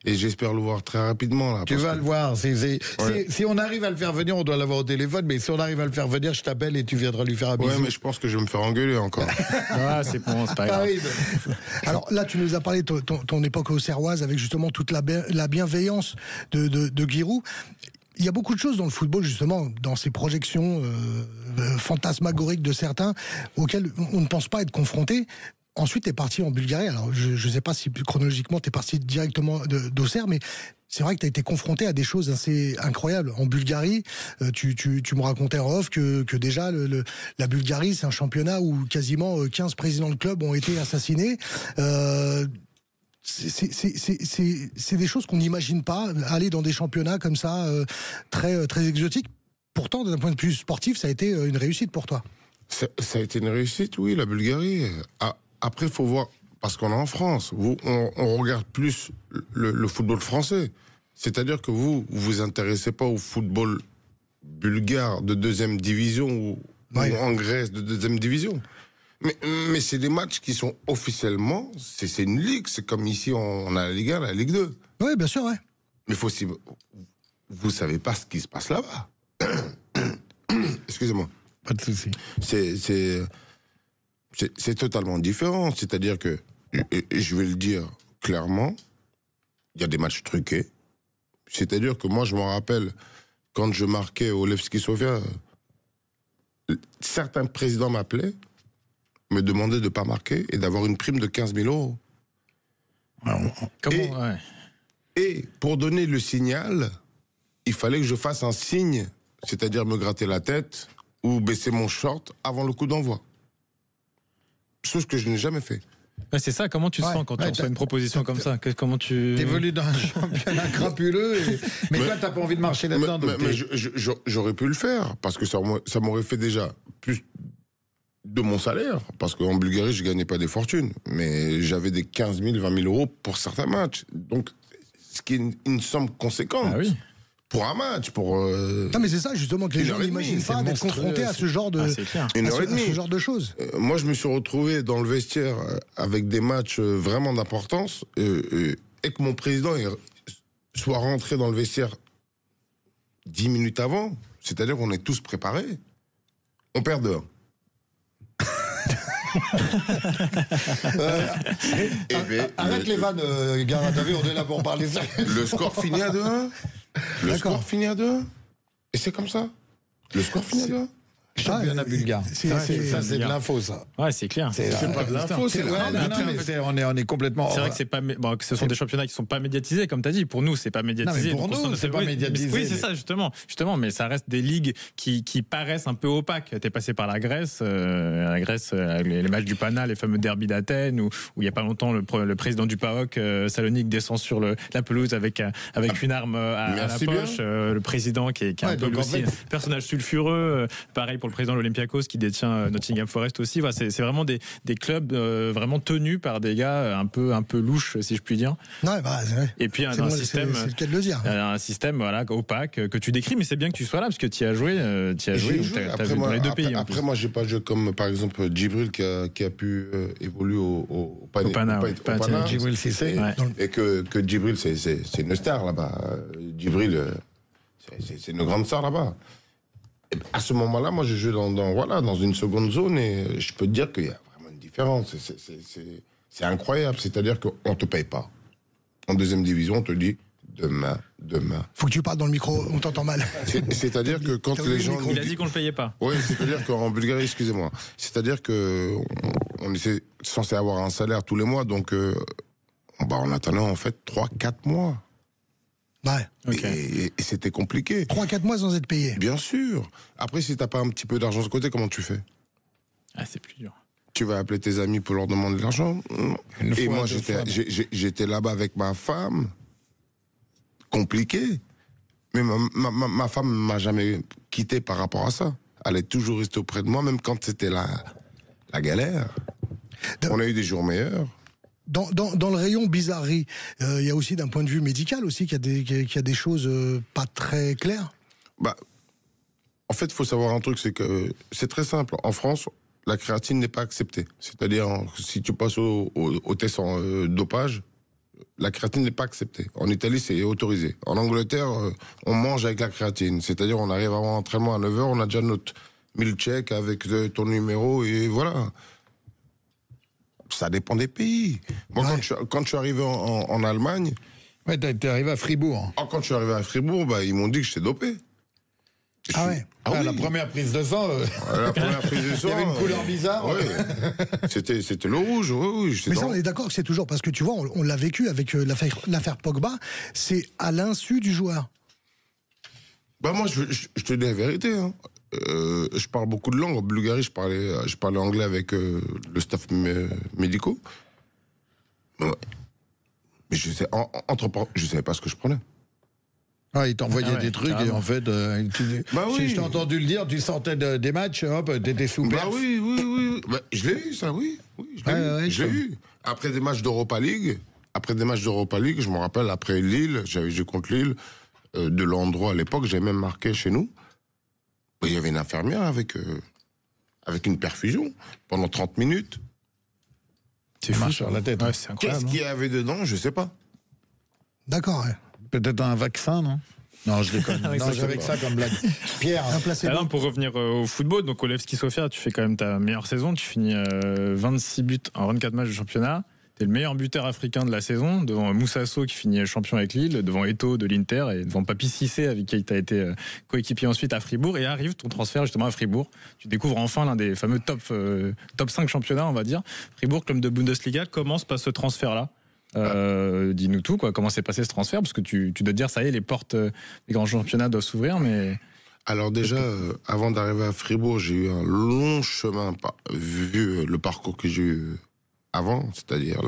Et j'espère le voir très rapidement. Là, tu vas le voir. Si on arrive à le faire venir, on doit l'avoir au téléphone, mais si on arrive à le faire venir, je t'appelle et tu viendras lui faire un bisou. Ouais, mais je pense que je vais me faire engueuler encore. C'est bon, c'est pas grave. Alors là, tu nous as parlé de ton époque auxerroise avec justement toute la bienveillance de Giroud. Il y a beaucoup de choses dans le football, justement, dans ces projections fantasmagoriques de certains, auxquelles on ne pense pas être confronté. Ensuite, tu es parti en Bulgarie. Alors, je ne sais pas si chronologiquement, tu es parti directement d'Auxerre, mais c'est vrai que tu as été confronté à des choses assez incroyables. En Bulgarie, tu me racontais en off que déjà, la Bulgarie, c'est un championnat où quasiment 15 présidents de club ont été assassinés. C'est des choses qu'on n'imagine pas, aller dans des championnats comme ça, très, très exotiques. Pourtant, d'un point de vue sportif, ça a été une réussite pour toi. Ça a été une réussite, oui, la Bulgarie. Après, il faut voir, parce qu'on est en France, on regarde plus le football français. C'est-à-dire que vous vous intéressez pas au football bulgare de 2e division ou en Grèce de 2e division. Mais c'est des matchs qui sont officiellement, c'est une ligue, c'est comme ici on a la Ligue 1, la Ligue 2. Oui, bien sûr, ouais. Mais faut aussi, vous savez pas ce qui se passe là-bas. Excusez-moi. Pas de souci. C'est totalement différent. C'est-à-dire que, et je vais le dire clairement, il y a des matchs truqués. C'est-à-dire que moi, je me rappelle, quand je marquais au Levski Sofia, certains présidents m'appelaient, me demandaient de ne pas marquer et d'avoir une prime de 15 000 €. Et pour donner le signal, il fallait que je fasse un signe, c'est-à-dire me gratter la tête ou baisser mon short avant le coup d'envoi. Chose que je n'ai jamais fait. Ouais, c'est ça, comment tu te sens quand tu reçois une proposition comme ça? Comment tu... T'évolues dans un championnat crapuleux, mais toi, t'as pas envie de marcher là-dedans. Mais j'aurais pu le faire, parce que ça m'aurait fait déjà plus de mon salaire, parce qu'en Bulgarie, je gagnais pas des fortunes, mais j'avais des 15 000, 20 000 € pour certains matchs. Donc, ce qui est une somme conséquente. Ah oui. Pour un match, pour. Non, mais c'est ça, justement, que les gens n'imaginent pas d'être confrontés à ce genre de, ce genre de choses. Moi, je me suis retrouvé dans le vestiaire avec des matchs vraiment d'importance et que mon président soit rentré dans le vestiaire 10 minutes avant. C'est-à-dire qu'on est tous préparés. On perd 2-1. Arrête les vannes, Gara, t'as vu, on est là pour parler ça. Le score finit à 2-1. Le score finit à 2-1. Et c'est comme ça. Le score finit à 2-1. Championnat bulgare. Ça, c'est de l'info, ça. Ouais, c'est clair. C'est pas de l'info, c'est on est complètement. C'est vrai que c'est pas, que ce sont des championnats qui sont pas médiatisés, comme tu as dit. Pour nous, c'est pas médiatisé. Non, mais pour nous, c'est pas médiatisé. Oui, c'est ça, justement. Mais ça reste des ligues qui paraissent un peu opaques. T'es passé par la Grèce, les matchs du Pana, les fameux derbys d'Athènes, où il y a pas longtemps le président du PAOK Salonique descend sur la pelouse avec une arme à la poche. Le président qui est un peu aussi un personnage sulfureux. Pareil pour le président de l'Olympiakos qui détient Nottingham Forest aussi. Voilà, c'est vraiment des clubs vraiment tenus par des gars un peu louches, si je puis dire. Ouais, bah, c'est vrai. Et puis un système, c'est le cas de le dire. Un système opaque que tu décris, mais c'est bien que tu sois là parce que tu y as joué. T'as vu dans les deux pays. Après, moi, j'ai pas joué comme par exemple Djibril qui a pu évoluer au Pana. Djibril Cissé. Et que Djibril, c'est une star là-bas. Djibril, c'est une grande star là-bas. Et à ce moment-là, moi, je joue dans une seconde zone et je peux te dire qu'il y a vraiment une différence. C'est incroyable. C'est-à-dire qu'on ne te paye pas. En deuxième division, on te dit demain. Faut que tu parles dans le micro, on t'entend mal. C'est-à-dire que quand les gens... Il a dit qu'on ne le payait pas. Oui, c'est-à-dire qu'en Bulgarie, excusez-moi, c'est-à-dire qu'on était censé avoir un salaire tous les mois, donc on attendait en fait 3-4 mois. Ouais. Okay. Et c'était compliqué. 3-4 mois sans être payé. Bien sûr. Après, si t'as pas un petit peu d'argent de côté, comment tu fais? C'est plus dur. Tu vas appeler tes amis pour leur demander de l'argent? Et moi, j'étais là-bas avec ma femme. Compliqué. Mais ma femme m'a jamais quitté par rapport à ça. Elle est toujours restée auprès de moi, même quand c'était la galère. On a eu des jours meilleurs. Dans le rayon bizarrerie, il y a aussi d'un point de vue médical aussi qu'il y a des choses pas très claires. En fait, il faut savoir un truc, c'est que c'est très simple. En France, la créatine n'est pas acceptée. C'est-à-dire, si tu passes au test en dopage, la créatine n'est pas acceptée. En Italie, c'est autorisé. En Angleterre, on mange avec la créatine. C'est-à-dire, on arrive avant l'entraînement à 9h, on a déjà notre meal check avec ton numéro et voilà. Ça dépend des pays. Moi, quand je suis arrivé en Allemagne... Ouais, t'es arrivé à Fribourg. Quand je suis arrivé à Fribourg, ils m'ont dit que j'étais dopé. Oui. La première prise de sang... La première prise de sang... Il y avait une couleur bizarre. Oui. C'était le rouge, oui. Mais ça, on est d'accord que c'est toujours... Parce que tu vois, on l'a vécu avec l'affaire Pogba, c'est à l'insu du joueur. Moi, je te dis la vérité, hein. Je parle beaucoup de langues. En Bulgarie, je parlais anglais avec le staff médicaux. Mais je savais pas ce que je prenais. Il t'envoyait des trucs et en fait, si je t'ai entendu le dire, tu sortais des matchs, hop, t'étais sous perf. Oui. Je l'ai eu, ça, oui. Je l'ai eu. Après des matchs d'Europa League, je me rappelle, après Lille, j'avais joué contre Lille, de l'endroit à l'époque, j'ai même marqué chez nous. Il y avait une infirmière avec une perfusion pendant 30 minutes. C'est fou sur la tête. Ouais, c'est incroyable. Qu'est-ce qu'il y avait dedans? Je sais pas. D'accord, ouais. Peut-être un vaccin, non? Non, je déconne. Non, j'avais que ça comme blague. Pierre, un placebo. Pour revenir au football, donc au Levski Sofia, tu fais quand même ta meilleure saison. Tu finis 26 buts en 24 matchs de championnat. T'es le meilleur buteur africain de la saison, devant Moussa Sow qui finit champion avec Lille, devant Eto'o de l'Inter et devant Papi Cissé avec qui tu as été coéquipier ensuite à Fribourg. Et arrive ton transfert justement à Fribourg. Tu découvres enfin l'un des fameux top 5 championnats, on va dire. Fribourg, club de Bundesliga. Comment se passe ce transfert-là? Dis-nous tout, quoi. Comment s'est passé ce transfert? Parce que tu dois te dire, ça y est, les portes des grands championnats doivent s'ouvrir, mais... Alors déjà, avant d'arriver à Fribourg, j'ai eu un long chemin, vu le parcours que j'ai eu avant, c'est-à-dire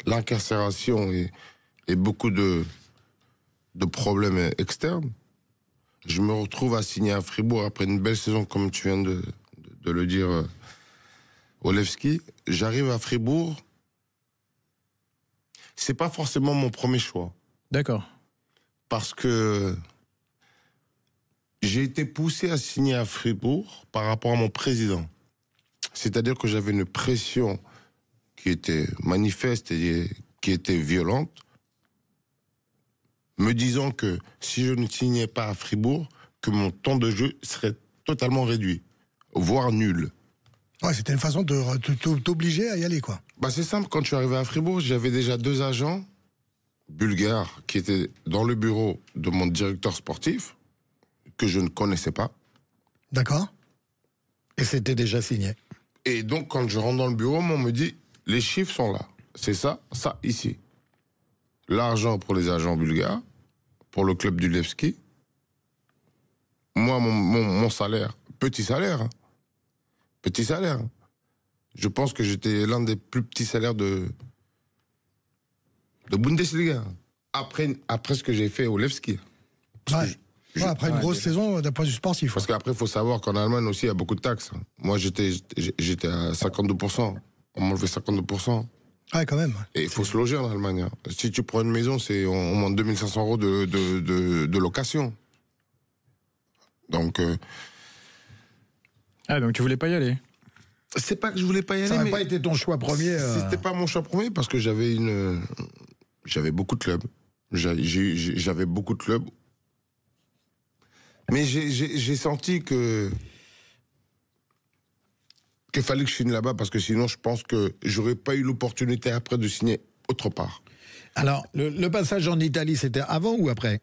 l'incarcération et beaucoup de problèmes externes. Je me retrouve à signer à Fribourg après une belle saison, comme tu viens de le dire, au Levski. J'arrive à Fribourg, c'est pas forcément mon premier choix. D'accord. parce que j'ai été poussé à signer à Fribourg par rapport à mon président. C'est-à-dire que j'avais une pression qui était manifeste et qui était violente, me disant que si je ne signais pas à Fribourg, que mon temps de jeu serait totalement réduit, voire nul. Ouais, c'était une façon de t'obliger à y aller, quoi. Bah c'est simple, quand je suis arrivé à Fribourg, j'avais déjà 2 agents bulgares qui étaient dans le bureau de mon directeur sportif, que je ne connaissais pas. D'accord. Et c'était déjà signé. Et donc, quand je rentre dans le bureau, on me dit, les chiffres sont là. C'est ça, ça, ici. L'argent pour les agents bulgares, pour le club du Levski. Moi, mon salaire, petit salaire. Hein. Petit salaire. Je pense que j'étais l'un des plus petits salaires de Bundesliga. Après ce que j'ai fait au Levski. Ouais. Après une grosse saison d'un point de vue sportif. Parce qu'après, il faut savoir qu'en Allemagne aussi, il y a beaucoup de taxes. Moi, j'étais à 52%. On m'enlevait 52%. Ouais, quand même. Et il faut se loger en Allemagne. Si tu prends une maison, c'est on demande 2500 € de location. Donc... Ah, donc tu voulais pas y aller? C'est pas que je voulais pas y aller, Ça n'a mais... pas été ton choix premier. C'était pas mon choix premier parce que j'avais beaucoup de clubs. J'avais beaucoup de clubs. Mais j'ai senti qu'il fallait que je signe là-bas parce que sinon je pense que j'aurais pas eu l'opportunité après de signer autre part. Alors, le passage en Italie, c'était avant ou après?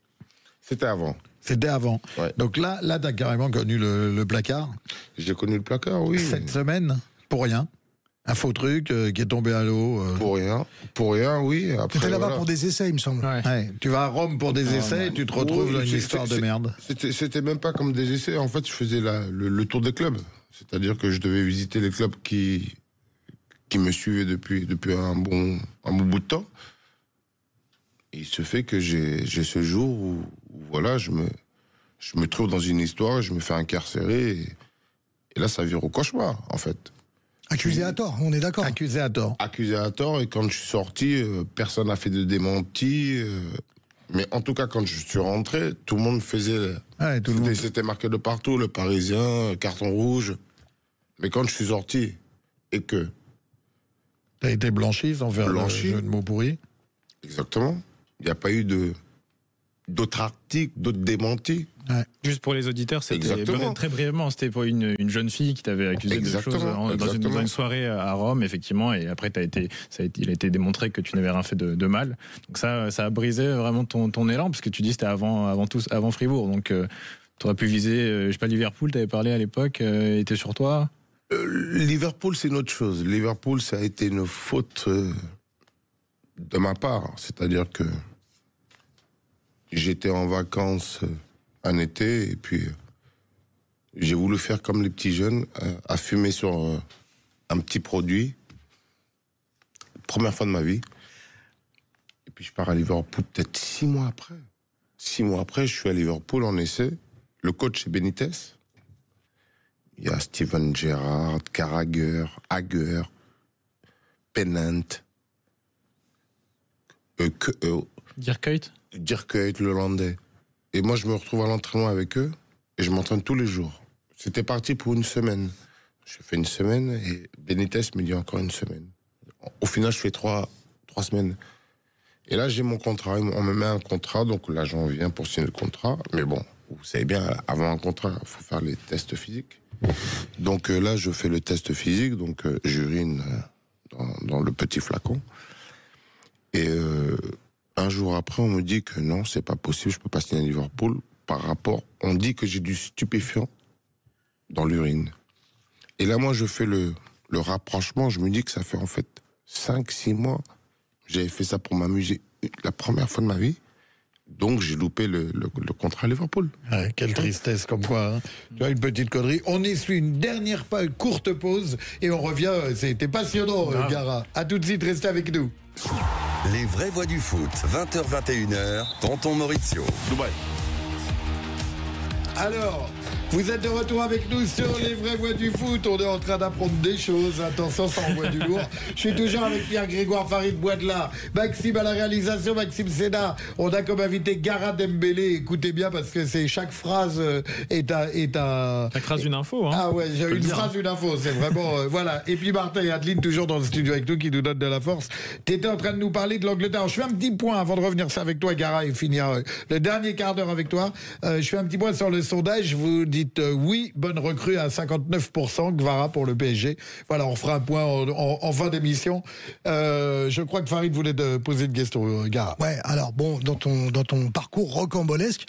C'était avant. C'était avant. Ouais. Donc là t'as carrément connu le placard. J'ai connu le placard, oui. 7 semaines, pour rien. Un faux truc qui est tombé à l'eau. Pour rien, oui. Tu étais là-bas pour des essais, il me semble. Ouais. Ouais. Tu vas à Rome pour des essais et tu te retrouves dans une histoire de merde. C'était même pas comme des essais. En fait, je faisais le tour des clubs. C'est-à-dire que je devais visiter les clubs qui me suivaient depuis un bon bout de temps. Et il se fait que j'ai ce jour où voilà, je me trouve dans une histoire, je me fais incarcérer. Et là, ça vire au cauchemar, en fait. Accusé à tort, on est d'accord. Accusé à tort. Accusé à tort, et quand je suis sorti, personne n'a fait de démenti. Mais en tout cas, quand je suis rentré, tout le monde faisait... Ouais, tout le monde. C'était marqué de partout, le Parisien, carton rouge. Mais quand je suis sorti, et que... T'as été blanchi, sans faire le jeu de mots pourris. Exactement. Il n'y a pas eu d'autres articles, d'autres démentis. Ouais. Juste pour les auditeurs, c'était très brièvement, c'était pour une jeune fille qui t'avait accusé de choses dans une soirée à Rome, effectivement, et après il a été démontré que tu n'avais rien fait de mal. Donc ça a brisé vraiment ton élan, parce que tu dis que c'était avant Fribourg, donc tu aurais pu viser, je sais pas, Liverpool, t'avais parlé à l'époque, était sur toi. Liverpool, c'est une autre chose. Liverpool, ça a été une faute de ma part, c'est-à-dire que j'étais en vacances un été et puis j'ai voulu faire comme les petits jeunes, à fumer sur un petit produit. Première fois de ma vie. Et puis je pars à Liverpool peut-être 6 mois après. 6 mois après, je suis à Liverpool en essai. Le coach est Benitez. Il y a Steven Gerrard, Carragher, Hager, Pennant, Dirk Kuyt, le Hollandais. Et moi, je me retrouve à l'entraînement avec eux et je m'entraîne tous les jours. C'était parti pour une semaine. Je fais une semaine et Benitez me dit encore une semaine. Au final, je fais 3 semaines. Et là, j'ai mon contrat. On me met un contrat, donc l'agent vient pour signer le contrat. Mais bon, vous savez bien, avant un contrat, il faut faire les tests physiques. Donc là, je fais le test physique, donc j'urine dans le petit flacon. Et un jour après, on me dit que non, c'est pas possible, je peux pas signer à Liverpool. Par rapport, on dit que j'ai du stupéfiant dans l'urine. Et là, moi, je fais le rapprochement, je me dis que ça fait en fait 5-6 mois. J'avais fait ça pour m'amuser la première fois de ma vie. Donc, j'ai loupé le contrat à Liverpool. Ouais, quelle tristesse, comme quoi. Hein. Tu vois, une petite connerie. On essuie une dernière courte pause et on revient. C'était passionnant, Gara. À tout de suite, restez avec nous. Les vraies voix du foot, 20h-21h, Tonton Maurizio. Dubaï. Alors, Vous êtes de retour avec nous sur les vraies voix du foot. On est en train d'apprendre des choses. Attention, ça envoie du lourd. Je suis toujours avec Pierre-Grégoire Farid Boisdela, Maxime à la réalisation, Maxime Sénat. On a comme invité Gara Dembélé. Écoutez bien parce que c'est chaque phrase est un... Chaque phrase une info. Hein. Ah ouais, j'ai une phrase une info. C'est vraiment... voilà. Et puis Martin et Adeline toujours dans le studio avec nous qui nous donnent de la force. Tu étais en train de nous parler de l'Angleterre. Je fais un petit point avant de revenir ça avec toi, Gara, et finir le dernier quart d'heure avec toi. Je fais un petit point sur le sondage. Vous dites oui, bonne recrue à 59%, Gvara pour le PSG. Voilà, on fera un point en fin d'émission. Je crois que Farid voulait te poser une question, Gara. Ouais, alors bon, dans ton parcours rocambolesque,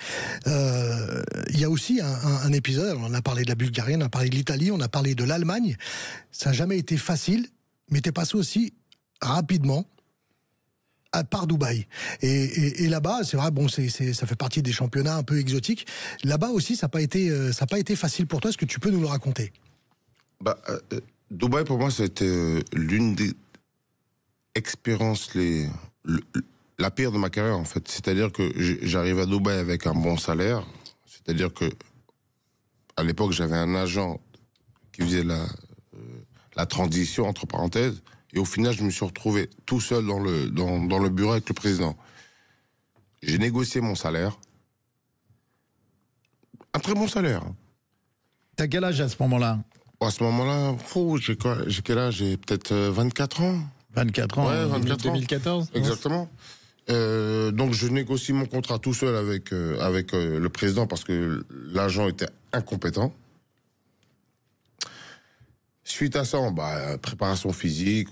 il y a aussi un épisode, on a parlé de la Bulgarie, on a parlé de l'Italie, on a parlé de l'Allemagne. Ça n'a jamais été facile, mais t'es passé aussi rapidement par Dubaï. Et là-bas, c'est vrai, bon, ça fait partie des championnats un peu exotiques. Là-bas aussi, ça n'a pas été facile pour toi. Est-ce que tu peux nous le raconter? Dubaï, pour moi, c'était l'une des expériences la pire de ma carrière, en fait. C'est-à-dire que j'arrive à Dubaï avec un bon salaire. C'est-à-dire que à l'époque, j'avais un agent qui faisait la transition, entre parenthèses. Et au final, je me suis retrouvé tout seul dans le bureau avec le président. J'ai négocié mon salaire. Un très bon salaire. T'as quel âge à ce moment-là? À ce moment-là, j'ai quel âge? J'ai peut-être 24 ans. 24 ans, ouais, 24 ans. 2014. Exactement. Donc je négocie mon contrat tout seul avec le président parce que l'agent était incompétent. Suite à ça, préparation physique,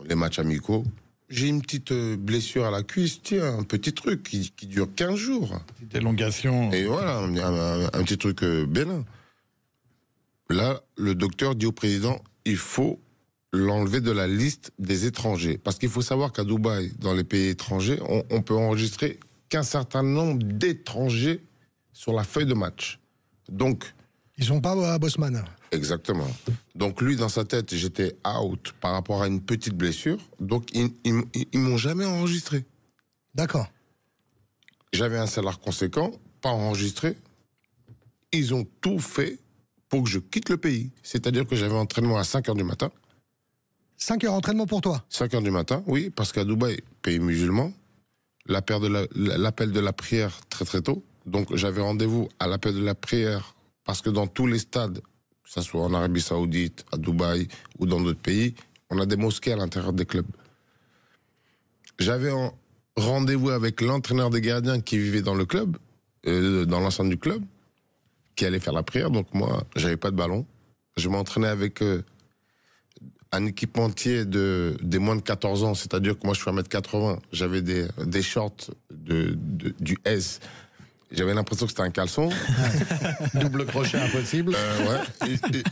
les matchs amicaux. J'ai une petite blessure à la cuisse, tiens, un petit truc qui dure 15 jours. Petite élongation. Et voilà, un petit truc bénin. Là, le docteur dit au président, il faut l'enlever de la liste des étrangers. Parce qu'il faut savoir qu'à Dubaï, dans les pays étrangers, on peut enregistrer qu'un certain nombre d'étrangers sur la feuille de match. Donc... Ils sont pas à Bosman. Exactement. Donc lui, dans sa tête, j'étais out par rapport à une petite blessure. Donc ils m'ont jamais enregistré. D'accord. J'avais un salaire conséquent, pas enregistré. Ils ont tout fait pour que je quitte le pays. C'est-à-dire que j'avais entraînement à 5h du matin. 5 heures entraînement pour toi? 5h du matin, oui, parce qu'à Dubaï, pays musulman, l'appel de la prière très très tôt. Donc j'avais rendez-vous à l'appel de la prière parce que dans tous les stades, que ce soit en Arabie Saoudite, à Dubaï ou dans d'autres pays, on a des mosquées à l'intérieur des clubs. J'avais un rendez-vous avec l'entraîneur des gardiens qui vivait dans le club, dans l'enceinte du club, qui allait faire la prière. Donc moi, j'avais pas de ballon. Je m'entraînais avec un équipementier des moins de 14 ans, c'est-à-dire que moi je suis 1m80. J'avais des shorts du S. J'avais l'impression que c'était un caleçon. Double crochet impossible. Ouais.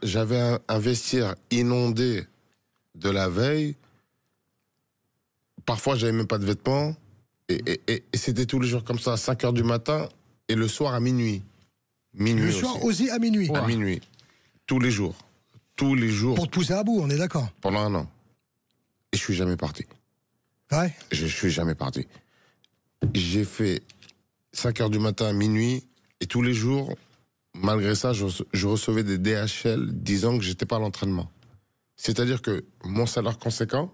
J'avais un vestiaire inondé de la veille. Parfois, j'avais même pas de vêtements. Et c'était tous les jours comme ça, à 5h du matin et le soir à minuit. Le soir aussi à minuit? À minuit. Tous les jours. Tous les jours. Pour te pousser à bout, on est d'accord? Pendant 1 an. Et je suis jamais parti. Ouais? Je suis jamais parti. J'ai fait 5h du matin à minuit, et tous les jours, malgré ça, je recevais des DHL disant que j'étais pas à l'entraînement. C'est-à-dire que mon salaire conséquent,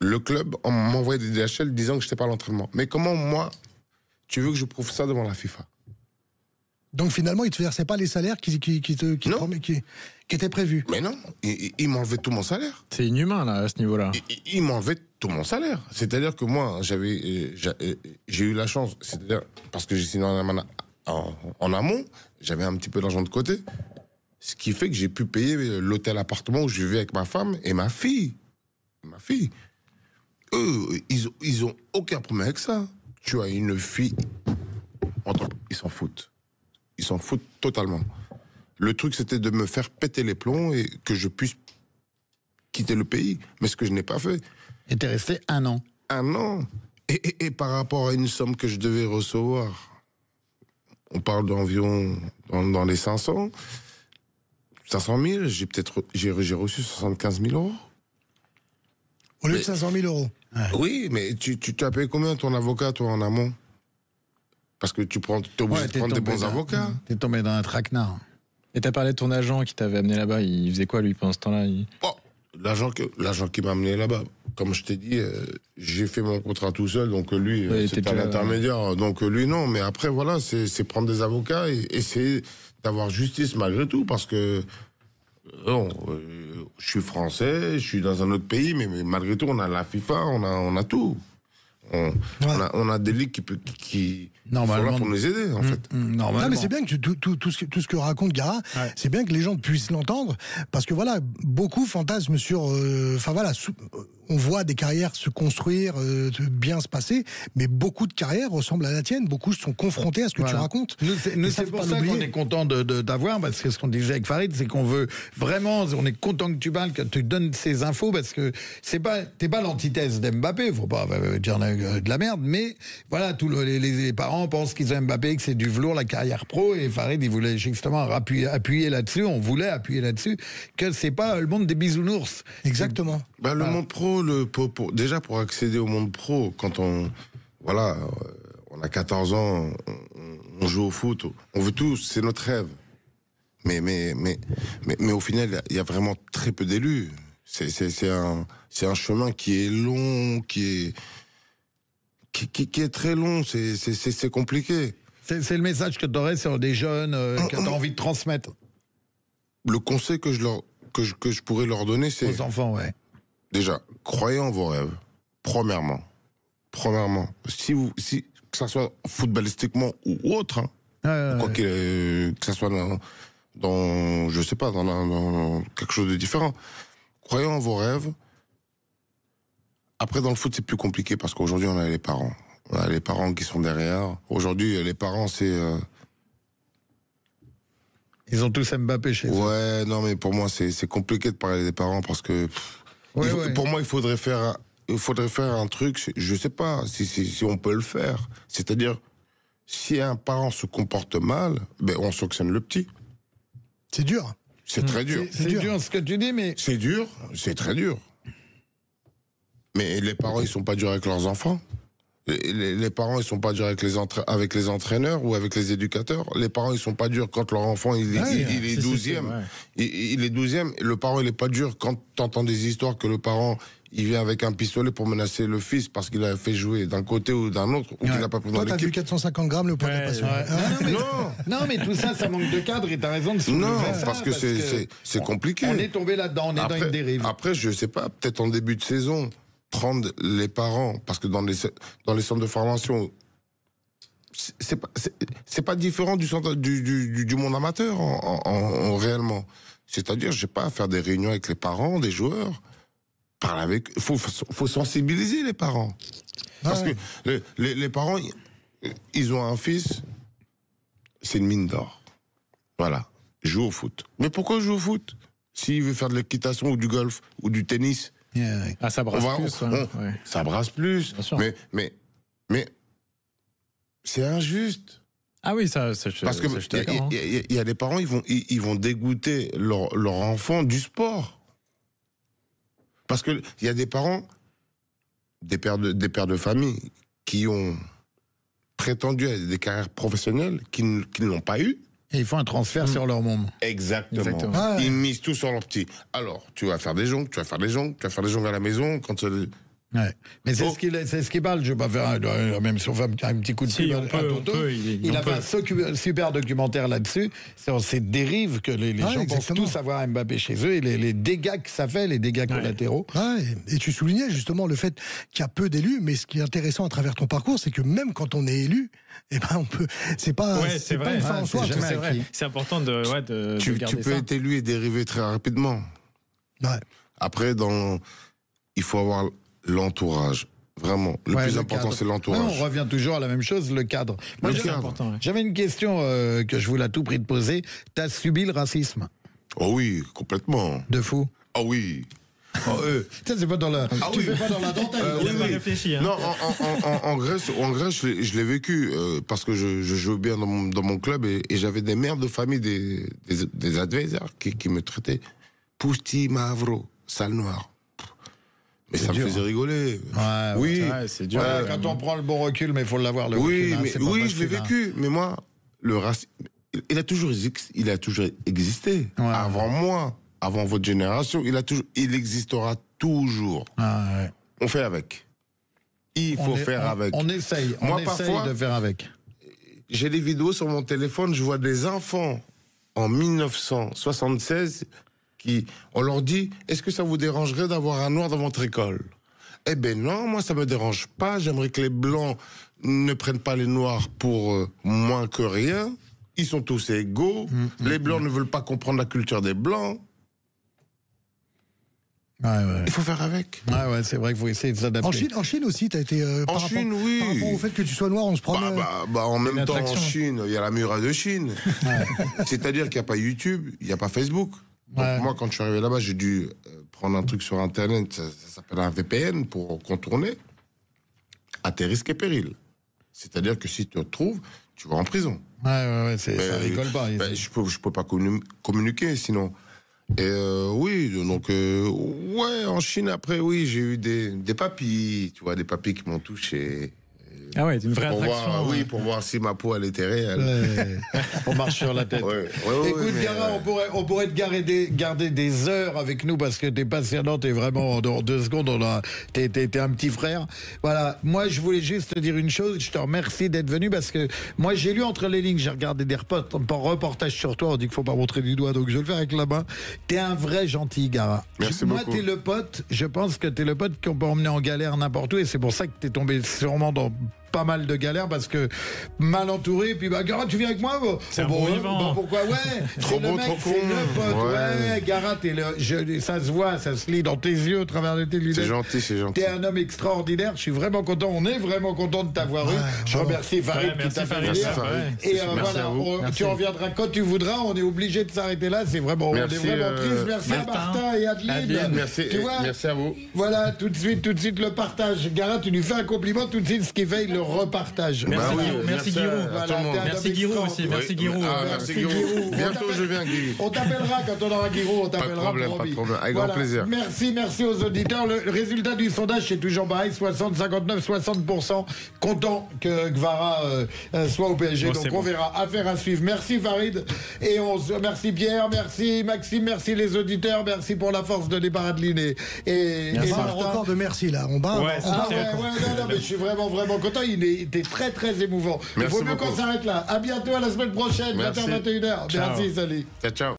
le club m'envoyait des DHL disant que j'étais pas à l'entraînement. Mais comment, moi, tu veux que je prouve ça devant la FIFA? Donc finalement, ils te versaient pas les salaires qui étaient prévus? Mais non, ils m'enlevaient tout mon salaire. C'est inhumain, là, à ce niveau-là. Ils m'enlevaient tout mon salaire. C'est-à-dire que moi, j'ai eu la chance, c'est-à-dire parce que j'ai signé en amont, j'avais un petit peu d'argent de côté, ce qui fait que j'ai pu payer l'hôtel-appartement où je vivais avec ma femme et ma fille. Ma fille. Eux, ils ont aucun problème avec ça. Tu as une fille, ils s'en foutent. Ils s'en foutent totalement. Le truc, c'était de me faire péter les plombs et que je puisse quitter le pays. Mais ce que je n'ai pas fait. Et t'es resté 1 an. 1 an. Et par rapport à une somme que je devais recevoir, on parle d'environ dans les 500 000, j'ai reçu 75 000 euros. Au lieu de 500 000 euros. Ouais. Oui, mais tu as payé combien ton avocat, toi, en amont? Parce que t'es obligé de prendre des bons avocats. T'es tombé dans un traquenard. Et t'as parlé de ton agent qui t'avait amené là-bas. Il faisait quoi, lui, pendant ce temps-là? L'agent qui m'a amené là-bas, comme je t'ai dit, j'ai fait mon contrat tout seul, donc lui, c'était un intermédiaire. Donc lui, non. Mais après, voilà, c'est prendre des avocats et essayer d'avoir justice malgré tout, parce que je suis français, je suis dans un autre pays, mais malgré tout, on a la FIFA, on a tout. On a des ligues qui sont là pour nous aider, en fait. Non, mais c'est bien que tout ce que raconte Gara, c'est bien que les gens puissent l'entendre, parce que voilà, beaucoup fantasment sur... on voit des carrières se construire, bien se passer, mais beaucoup de carrières ressemblent à la tienne, beaucoup sont confrontés à ce que tu racontes. Nous c'est pour ça qu'on est content d'avoir, parce que ce qu'on disait avec Farid, c'est qu'on veut vraiment, on est content que tu parles, que tu donnes ces infos, parce que t'es pas l'antithèse d'Mbappé, faut pas dire de la merde, mais voilà, tous les parents pensent qu'ils ont Mbappé, que c'est du velours, la carrière pro, et Farid, il voulait justement appuyer là-dessus, on voulait appuyer là-dessus, que c'est pas le monde des bisounours. Exactement. Le monde pro, déjà pour accéder au monde pro, quand on a 14 ans, on joue au foot, on veut tout, c'est notre rêve. Mais au final, il y a vraiment très peu d'élus. C'est un chemin qui est long, qui est très long, c'est compliqué. C'est le message que tu aurais sur des jeunes que tu as envie de transmettre. Le conseil que je pourrais leur donner, c'est... Aux enfants, ouais. Déjà, croyez en vos rêves. Premièrement. Que ça soit footballistiquement ou autre, que ça soit dans je sais pas, dans quelque chose de différent. Croyez en vos rêves. Après, dans le foot, c'est plus compliqué parce qu'aujourd'hui, on a les parents. On a les parents qui sont derrière. Aujourd'hui, les parents, c'est... Ils ont tous Mbappé chez eux. Ouais, non, mais pour moi, c'est compliqué de parler des parents parce que... Pour moi, il faudrait faire un truc, je sais pas si on peut le faire. C'est-à-dire, si un parent se comporte mal, on sanctionne le petit. C'est dur. C'est très dur. C'est dur ce que tu dis, mais... C'est dur, c'est très dur. Mais les parents, ils sont pas durs avec leurs enfants. Les parents, ils sont pas durs avec les entraîneurs ou avec les éducateurs. Les parents, ils sont pas durs quand leur enfant, il est 12e. Il est 12e. Le parent, il est pas dur quand t'entends des histoires que le parent, il vient avec un pistolet pour menacer le fils parce qu'il a fait jouer d'un côté ou d'un autre, ou qu'il n'a pas pris dans l'équipe. Toi, t'as vu 450 grammes le poids de la passion. Non, mais tout ça, ça manque de cadre et t'as raison de soulever ça. Parce que c'est compliqué. On est tombé là-dedans, on est dans une dérive. Après, je sais pas, peut-être en début de saison, prendre les parents, parce que dans les centres de formation, c'est pas différent du monde amateur réellement. C'est-à-dire, j'ai pas à faire des réunions avec les parents des joueurs. Parler avec, faut sensibiliser les parents, parce que les parents, ils ont un fils, c'est une mine d'or. Voilà, joue au foot. Mais pourquoi jouer au foot s'il veut faire de l'équitation ou du golf ou du tennis? Ça brasse plus. Ça brasse plus. Mais c'est injuste. Ah oui, parce que il y a des parents, ils vont dégoûter leur enfant du sport. Parce que il y a des parents, des pères de famille qui ont prétendu à des carrières professionnelles qui ne l'ont pas eu. Et ils font un transfert sur leur môme. Exactement. Ils misent tout sur leur petit. Alors, tu vas faire des jongles, tu vas faire des jongles à la maison quand Mais c'est ce qu'il parle. Je vais pas faire même si on fait un petit coup de pub à Toto. Il a fait un super documentaire là-dessus sur ces dérives que les gens pensent tous avoir Mbappé chez eux et les dégâts que ça fait, les dégâts collatéraux. Et tu soulignais justement le fait qu'il y a peu d'élus, mais ce qui est intéressant à travers ton parcours, c'est que même quand on est élu, on peut. C'est pas une fin en soi. C'est important de tu garder peux être élu et dériver très rapidement. Après, il faut avoir l'entourage. Vraiment. Le plus important, c'est l'entourage. On revient toujours à la même chose, le cadre. Moi, j'avais une question que je voulais à tout prix te poser. T'as subi le racisme? Oh oui, complètement. De fou? Oh oui. C'est pas dans la... tu fais pas dans la dentelle. Il n'a pas réfléchi. Non, en Grèce, je l'ai vécu parce que je jouais bien dans mon club et j'avais des mères de famille, des adversaires qui me traitaient Pousti Mavro, sale noir. Mais ça me faisait rigoler. Oui, c'est dur. Quand on prend le bon recul, mais il faut l'avoir le oui, recul. Mais, oui, je l'ai vécu. Mais moi, le racisme, il a toujours existé. Avant moi, avant votre génération, il existera toujours. On fait avec. Il faut faire avec. On essaye. Moi, parfois, de faire avec. J'ai des vidéos sur mon téléphone, je vois des enfants en 1976 on leur dit, est-ce que ça vous dérangerait d'avoir un noir dans votre école? Eh ben non, moi ça me dérange pas, j'aimerais que les blancs ne prennent pas les noirs pour moins que rien. Ils sont tous égaux, les blancs ne veulent pas comprendre la culture des blancs. Il faut faire avec. C'est vrai qu'il faut essayer de s'adapter. En Chine aussi, tu as été. En Chine, oui. Par rapport au fait que tu sois noir, on se promenait. En même temps, en Chine, il y a la muraille de Chine. C'est-à-dire qu'il n'y a pas YouTube, il n'y a pas Facebook. Donc moi, quand je suis arrivé là-bas, j'ai dû prendre un truc sur Internet, ça s'appelle un VPN pour contourner, à tes risques et périls. C'est-à-dire que si tu te retrouves, tu vas en prison. Ça rigole pas. Je peux pas communiquer sinon. Et oui, donc en Chine après, oui, j'ai eu des papis, tu vois, des papis qui m'ont touché. Ah ouais, c'est une vraie attraction. Pour voir si ma peau elle était réelle. On marche sur la tête. Écoute, Gara, on pourrait te garder des heures avec nous parce que t'es passionnant, t'es vraiment en 2 secondes, t'es un petit frère. Voilà, moi je voulais juste te dire une chose, je te remercie d'être venu parce que moi j'ai lu entre les lignes, j'ai regardé des reportages sur toi, on dit qu'il faut pas montrer du doigt, donc je vais le faire avec la main. T'es un vrai gentil, Gara. Merci beaucoup. Moi t'es le pote, je pense que t'es le pote qu'on peut emmener en galère n'importe où et c'est pour ça que t'es tombé sûrement dans pas mal de galères parce que mal entouré, puis Gara, tu viens avec moi? C'est un bon vivant. Pourquoi? Trop beau, trop c'est le pote. Gara, ça se voit, ça se lit dans tes yeux au travers de tes lunettes. C'est gentil, c'est gentil. T'es un homme extraordinaire, je suis vraiment content, on est vraiment content de t'avoir eu. Je remercie Farid qui t'a fait venir. Et voilà, tu reviendras quand tu voudras, on est obligé de s'arrêter là, c'est vraiment, on est vraiment triste. Merci à Martin et Adeline. Merci à vous. Voilà, tout de suite le partage. Gara, tu lui fais un compliment tout de suite, ce qui fait le repartage. Merci Guirou. Merci Guirou aussi. Merci Guirou. Merci Guirou. Bientôt je viens, Guirou. On t'appellera quand on aura Guirou, on t'appellera. Pas de problème. Avec grand plaisir. Merci aux auditeurs. Le résultat du sondage, c'est toujours pareil, 60 content que Gvara soit au PSG. Donc on verra. Affaire à suivre. Merci Farid. Et merci Pierre, merci Maxime, merci les auditeurs, merci pour la force de départ Adeline et Martin. Encore de merci là. On bat. Non, mais je suis vraiment content. Il était très émouvant. Il vaut mieux qu'on s'arrête là. À bientôt, à la semaine prochaine, 20h, 21h. Merci, salut. Ciao.